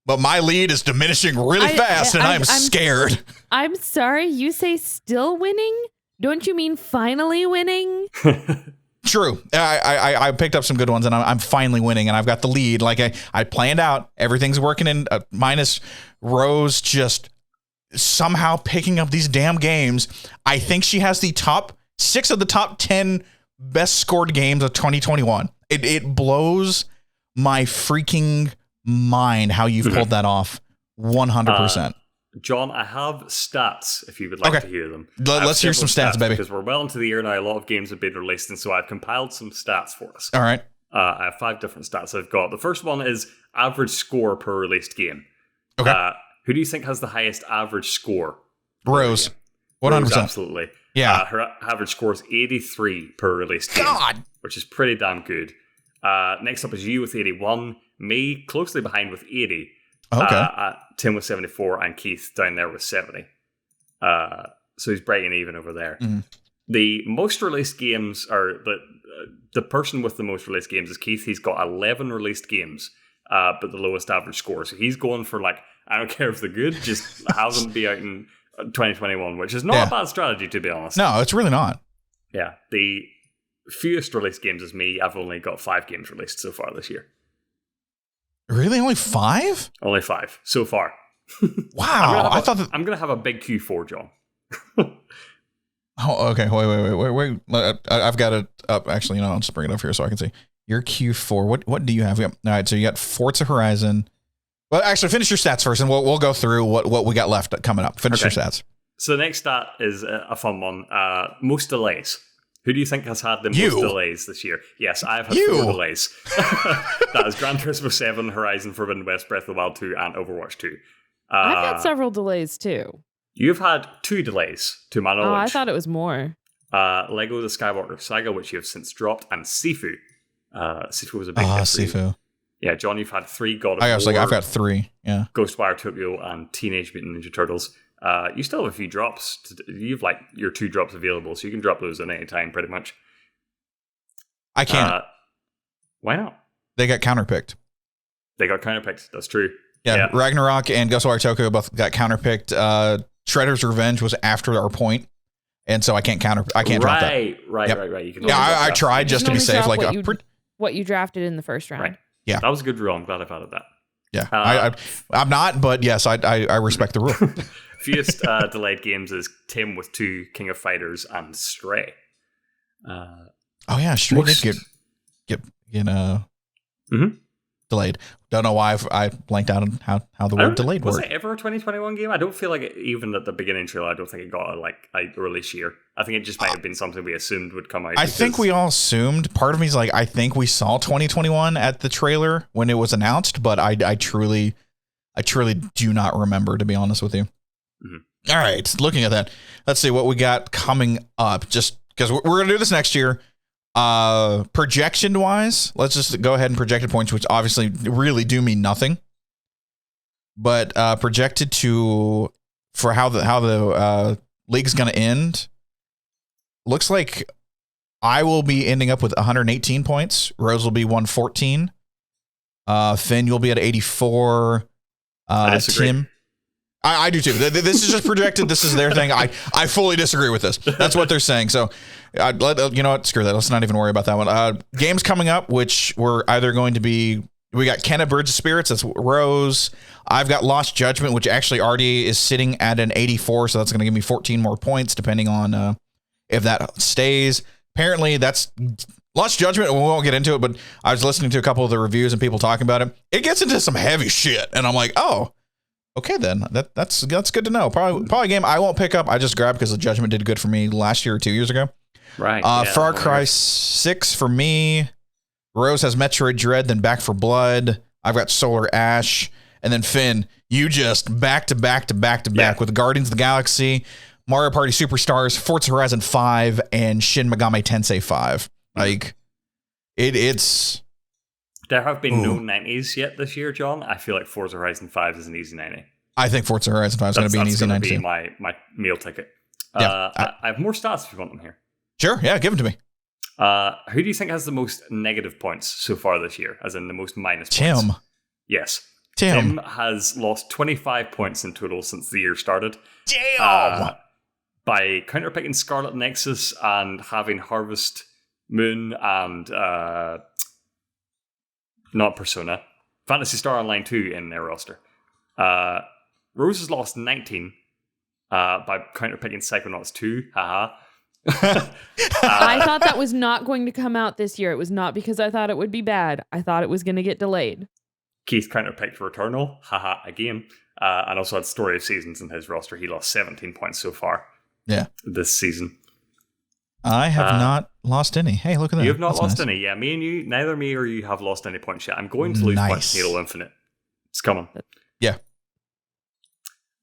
But my lead is diminishing really fast, and I'm scared. I'm sorry, you say still winning? Don't you mean finally winning? True. I picked up some good ones, and I'm finally winning, and I've got the lead. Like I planned out. Everything's working in minus Rose just somehow picking up these damn games. I think she has the top 6 of the top 10 best scored games of 2021. It blows my freaking mind how you've pulled that off 100%. John, I have stats if you would like to hear them. Let's hear some stats, baby. Because we're well into the year now. A lot of games have been released, and so I've compiled some stats for us. All right. I have 5 different stats I've got. The first one is average score per released game. Okay. Who do you think has the highest average score? Rose. 100%. Rose, absolutely. Yeah. Her average score is 83 per released game. God. Which is pretty damn good. Next up is you with 81. Me closely behind with 80. Okay. Tim with 74 and Keith down there with 70. So he's breaking even over there. Mm. The most released games are the person with the most released games is Keith. He's got 11 released games, but the lowest average score. So he's going for like, I don't care if they're good, just have them be out in 2021, which is not a bad strategy, to be honest. No, it's really not. Yeah. The fewest released games is me. I've only got 5 games released so far this year. Really? Only 5? Only 5 so far. Wow. I thought that I'm going to have a big Q4, John. Oh, okay. Wait. I've got it up. Actually, I'll just bring it up here so I can see. Your Q4. What do you have? All right. So you got Forza Horizon. Well, actually, finish your stats first, and we'll go through what we got left coming up. Finish your stats. So the next stat is a fun one. Most delays. Who do you think has had the most delays this year? Yes, I've had 4 delays. That is Gran Turismo 7, Horizon Forbidden West, Breath of the Wild 2, and Overwatch 2. I've had several delays too. You've had 2 delays, to my knowledge. Oh, I thought it was more. Lego The Skywalker Saga, which you have since dropped, and Sifu. Sifu was a big hit for Sifu. you. Yeah, John, you've had 3 God of War. I was like, I've got 3. Yeah. Ghostwire Tokyo and Teenage Mutant Ninja Turtles. You still have a few drops. You've like your 2 drops available, so you can drop those at any time, pretty much. I can't. Why not? They got counterpicked. They got counterpicked. That's true. Yeah. Ragnarok and Ghostwire Tokyo both got counterpicked. Shredder's Revenge was after our point, and so I can't drop that. Right. You can I tried just to be safe. Like what you drafted in the first round. Right. Yeah, that was a good rule. I'm glad I've added that. Yeah, I'm not, but yes, I respect the rule. Fewest delayed games is Tim with 2 King of Fighters and Stray. Stray did good. delayed. Don't know why I blanked out on how the word delayed was worked. it ever a 2021 game? I don't feel like even at the beginning trailer, I don't think it got a release year. I think it just might have been something we assumed would come out. I think we all assumed. Part of me is like, I think we saw 2021 at the trailer when it was announced, but I truly do not remember, to be honest with you. Mm-hmm. All right, looking at that, let's see what we got coming up. Just because we're gonna do this next year. Projection wise, let's just go ahead and projected points, which obviously really do mean nothing. But projected for how the league's gonna end, looks like I will be ending up with 118 points. Rose will be 114. Finn, you'll be at 84. I disagree. Tim, I do too. This is just projected. This is their thing. I fully disagree with this. That's what they're saying. So, you know what? Screw that. Let's not even worry about that one. Games coming up, which we're either going to be. We got Kenna Birds of Spirits. That's Rose. I've got Lost Judgment, which actually already is sitting at an 84. So that's going to give me 14 more points, depending on if that stays. Apparently, that's Lost Judgment. We won't get into it, but I was listening to a couple of the reviews and people talking about it. It gets into some heavy shit, and I'm like, oh. Okay, then that's good to know. Probably a game I won't pick up. I just grabbed because the Judgment did good for me last year or 2 years ago. Right. Far Cry 6 for me. Rose has Metroid Dread, then Back for Blood. I've got Solar Ash, and then Finn. You just back to back with Guardians of the Galaxy, Mario Party Superstars, Forza Horizon 5, and Shin Megami Tensei 5. Like it's. There have been no 90s yet this year, John. I feel like Forza Horizon 5 is an easy 90. I think Forza Horizon 5 is going to be an easy 90. That's going to be my meal ticket. Yeah, I have more stats if you want them here. Sure, yeah, give them to me. Who do you think has the most negative points so far this year, as in the most minus Tim. points? Yes. Tim has lost 25 points in total since the year started. Damn! By counterpicking Scarlet Nexus and having Harvest Moon and... not Persona, Phantasy Star Online 2 in their roster. Rose has lost 19 by counterpicking Psychonauts 2. Haha. I thought that was not going to come out this year. It was not because I thought it would be bad. I thought it was going to get delayed. Keith counterpicked Returnal. Haha, again. And also had Story of Seasons in his roster. He lost 17 points so far. Yeah. This season. I have not lost any. Hey, look at that. You have not That's lost nice. any. Yeah, me and you, neither me or you have lost any points yet. I'm going to lose points in Halo Infinite. It's coming. Yeah.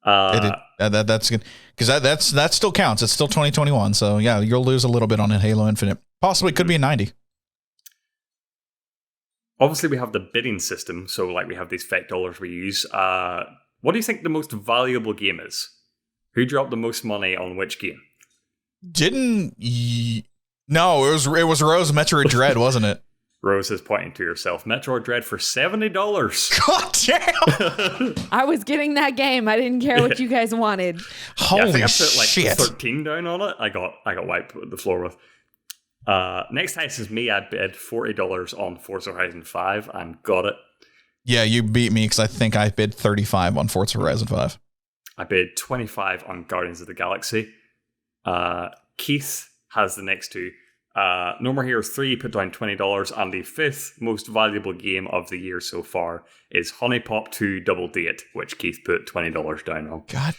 That's good because that still counts. It's still 2021. So yeah, you'll lose a little bit on Halo Infinite. Possibly could be a 90. Obviously, we have the bidding system. So like we have these fake dollars we use. What do you think the most valuable game is? Who dropped the most money on which game? No, it was Rose Metroid Dread, wasn't it? Rose is pointing to herself. Metroid Dread for $70. God damn! I was getting that game. I didn't care what you guys wanted. Holy I think I put like shit! 13 down on it. I got wiped with the floor with. Next highest is me. I bid $40 on Forza Horizon 5 and got it. Yeah, you beat me because I think I bid 35 on Forza Horizon 5. I bid 25 on Guardians of the Galaxy. Keith has the next two. No More Heroes 3 put down $20, and the fifth most valuable game of the year so far is Honey Pop 2 Double Date, which Keith put $20 down on. God.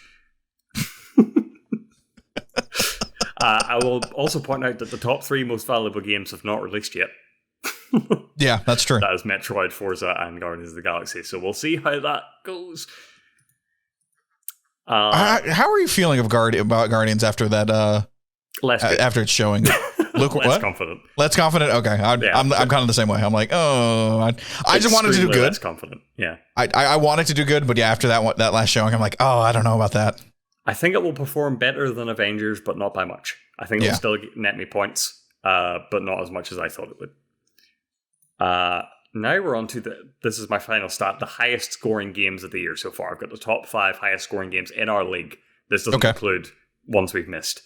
I will also point out that the top three most valuable games have not released yet. Yeah, that's true. That is Metroid, Forza, and Guardians of the Galaxy. So we'll see how that goes. How are you feeling about Guardians after that? After it's showing, Luke, less confident. Less confident. Okay, I'm kind of the same way. I'm like, I just wanted to do good. Less confident. Yeah, I wanted to do good, but yeah, after that last showing, I'm like, I don't know about that. I think it will perform better than Avengers, but not by much. I think it'll still net me points, but not as much as I thought it would. Now we're on to this is my final stat, the highest scoring games of the year so far. I've got the top 5 highest scoring games in our league. This doesn't include ones we've missed.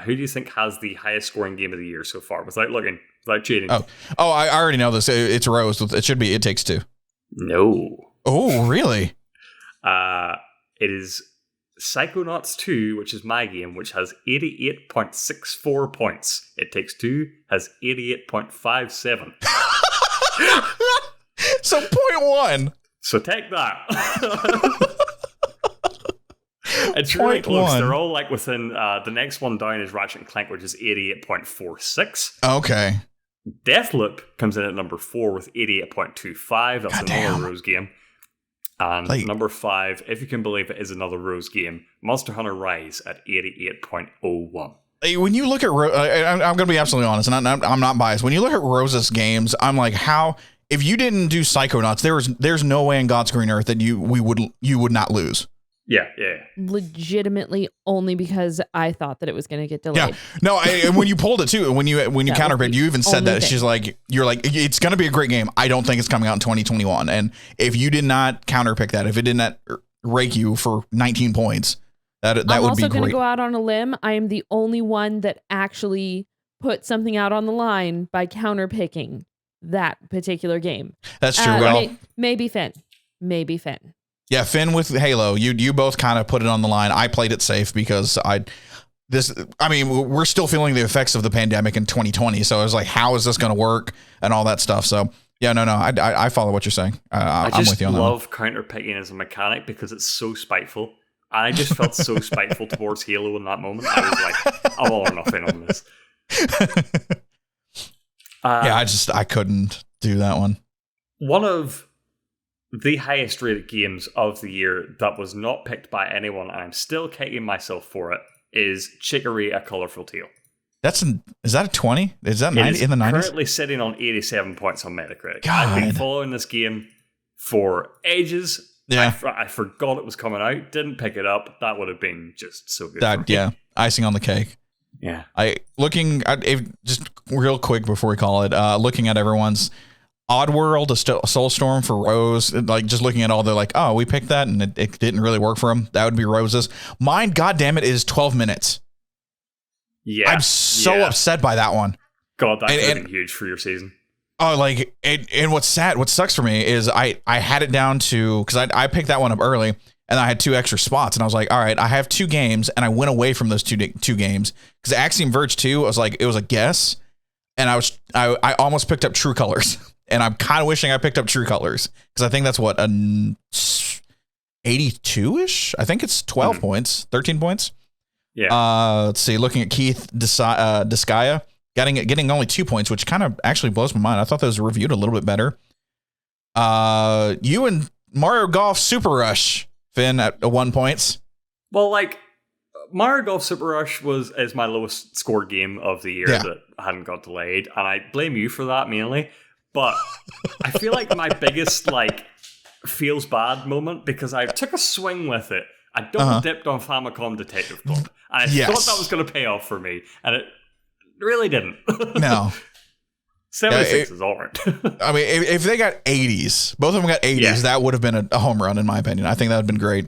Who do you think has the highest scoring game of the year so far? Without looking, without cheating. Oh, I already know this. It's Rose. It should be It Takes Two. No. Oh, really? It is Psychonauts 2, which is my game, which has 88.64 points. It Takes Two has 88.57. So 0.1. So take that. It's really close. They're all like within the next one down is Ratchet and Clank, which is 88.46. Okay. Deathloop comes in at number 4 with 88.25. That's another Rose game. And number 5, if you can believe it, is another Rose game. Monster Hunter Rise at 88.01. When you look at, I'm going to be absolutely honest, and I'm not biased. When you look at Rose's games, I'm like, how? If you didn't do Psychonauts, there's no way in God's green earth that you would not lose. Yeah. Legitimately only because I thought that it was going to get delayed. Yeah. No, and when you pulled it too, when you counterpicked, you even said that. She's like, you're like, it's going to be a great game. I don't think it's coming out in 2021. And if you did not counterpick that, if it did not rake you for 19 points, that would be great. I'm also going to go out on a limb. I am the only one that actually put something out on the line by counterpicking that particular game. That's true. Maybe Finn. Yeah, Finn with Halo. You both kind of put it on the line. I played it safe because we're still feeling the effects of the pandemic in 2020. So I was like, how is this going to work and all that stuff. So yeah, no, I follow what you're saying. I'm with you on that. I love counterpicking as a mechanic because it's so spiteful. I just felt so spiteful towards Halo in that moment. I was like, I'm all or nothing on this. I couldn't do that one. One of the highest rated games of the year that was not picked by anyone, and I'm still kicking myself for it, is Chicory: A Colorful Tale. Is that a 20? Is that 90 in the 90s? Currently sitting on 87 points on Metacritic. God. I've been following this game for ages. Yeah. I forgot it was coming out. Didn't pick it up. That would have been just so good. Yeah, icing on the cake. Yeah. Just real quick before we call it, looking at everyone's Oddworld, Soulstorm for Rose, like just looking at all, they're like, oh, we picked that and it didn't really work for him. That would be Rose's. Mine, goddamn it, is 12 minutes. Yeah. I'm so upset by that one. God, that would have been huge for your season. Oh, and what's sad, what sucks for me is I had it down to, because I picked that one up early and I had 2 extra spots and I was like, all right, I have 2 games and I went away from those two games because Axiom Verge 2, I was like, it was a guess and I almost picked up True Colors. And I'm kind of wishing I picked up True Colors because I think that's what, 82-ish? I think it's 12 points, 13 points. Yeah. Let's see. Looking at Keith Disgaea, getting only 2 points, which kind of actually blows my mind. I thought that was reviewed a little bit better. You and Mario Golf Super Rush, Finn, at 1 point. Well, Mario Golf Super Rush is my lowest scored game of the year that hadn't got delayed, and I blame you for that mainly. But I feel like my biggest feels bad moment because I took a swing with it. I double dipped on Famicom Detective Club, and I thought that was going to pay off for me, and it really didn't. No. 76 is all right. I mean, if they got 80s, both of them got 80s, that would have been a home run in my opinion. I think that would have been great.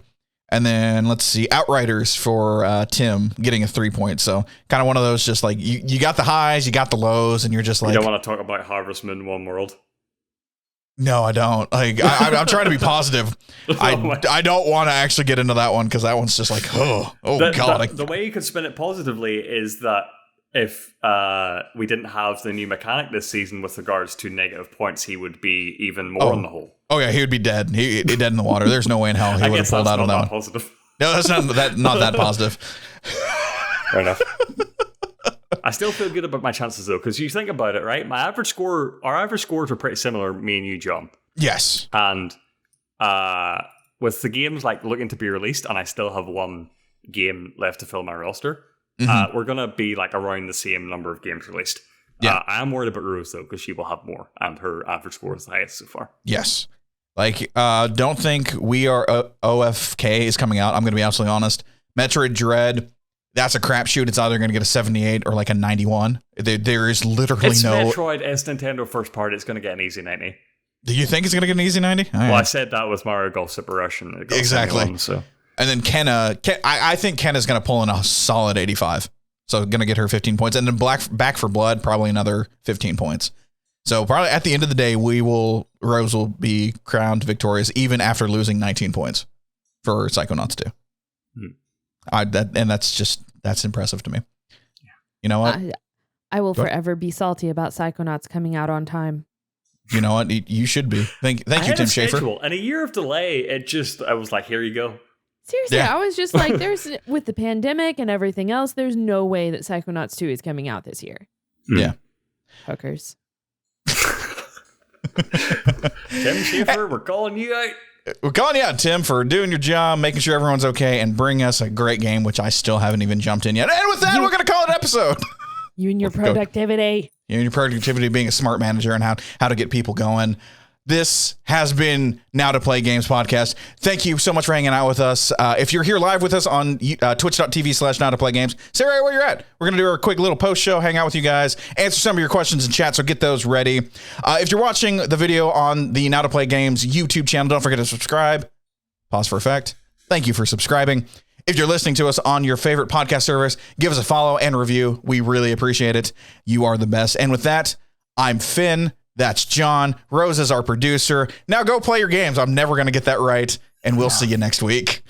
And then let's see, Outriders for Tim getting a 3 point. So kind of one of those, just like you got the highs, you got the lows, and you're just like, you don't want to talk about Harvest Moon One World. No, I don't. I'm trying to be positive. I don't want to actually get into that one because that one's just like, God. The way you could spin it positively is that if we didn't have the new mechanic this season with regards to negative points, he would be even more on the hole. Oh yeah, he would be dead. He dead in the water. There's no way in hell he would have pulled out on that one. Positive. No, that's not that positive. Fair enough. I still feel good about my chances though, because you think about it, right? Our average scores are pretty similar, me and you, John. Yes. And with the games looking to be released, and I still have 1 game left to fill my roster, we're gonna be around the same number of games released. Yeah. I am worried about Rose though, because she will have more, and her average score is the highest so far. Yes. Don't think We Are OFK is coming out. I'm going to be absolutely honest. Metroid Dread, that's a crapshoot. It's either going to get a 78 or a 91. There is literally it's Metroid, it's Nintendo first party. It's going to get an easy 90. Do you think it's going to get an easy 90? Well, I said that with Mario Golf Super Rush. And exactly. 71, so. And then Kenna, I think Kenna's going to pull in a solid 85. So going to get her 15 points. And then Back for Blood, probably another 15 points. So probably at the end of the day, Rose will be crowned victorious even after losing 19 points for Psychonauts 2. That's impressive to me. Yeah. You know what? I will forever be salty about Psychonauts coming out on time. You know what? You should be. Thank you, Tim Schafer. And a year of delay, I was like, here you go. Seriously, Yeah. I was just like, with the pandemic and everything else, there's no way that Psychonauts 2 is coming out this year. Yeah. Hookers. Tim Schafer, we're calling you out. We're calling you out, Tim, for doing your job, making sure everyone's okay, and bring us a great game, which I still haven't even jumped in yet. And with that, we're going to call it an episode. You and your productivity. You and your productivity, being a smart manager, and how to get people going. This has been Now to Play Games podcast. Thank you so much for hanging out with us. If you're here live with us on twitch.tv/Now to Play Games, say right where you're at. We're going to do a quick little post show, hang out with you guys, answer some of your questions in chat, so get those ready. If you're watching the video on the Now to Play Games YouTube channel, don't forget to subscribe. Pause for effect. Thank you for subscribing. If you're listening to us on your favorite podcast service, give us a follow and review. We really appreciate it. You are the best. And with that, I'm Finn. That's John. Rose is our producer. Now go play your games. I'm never going to get that right. And we'll see you next week.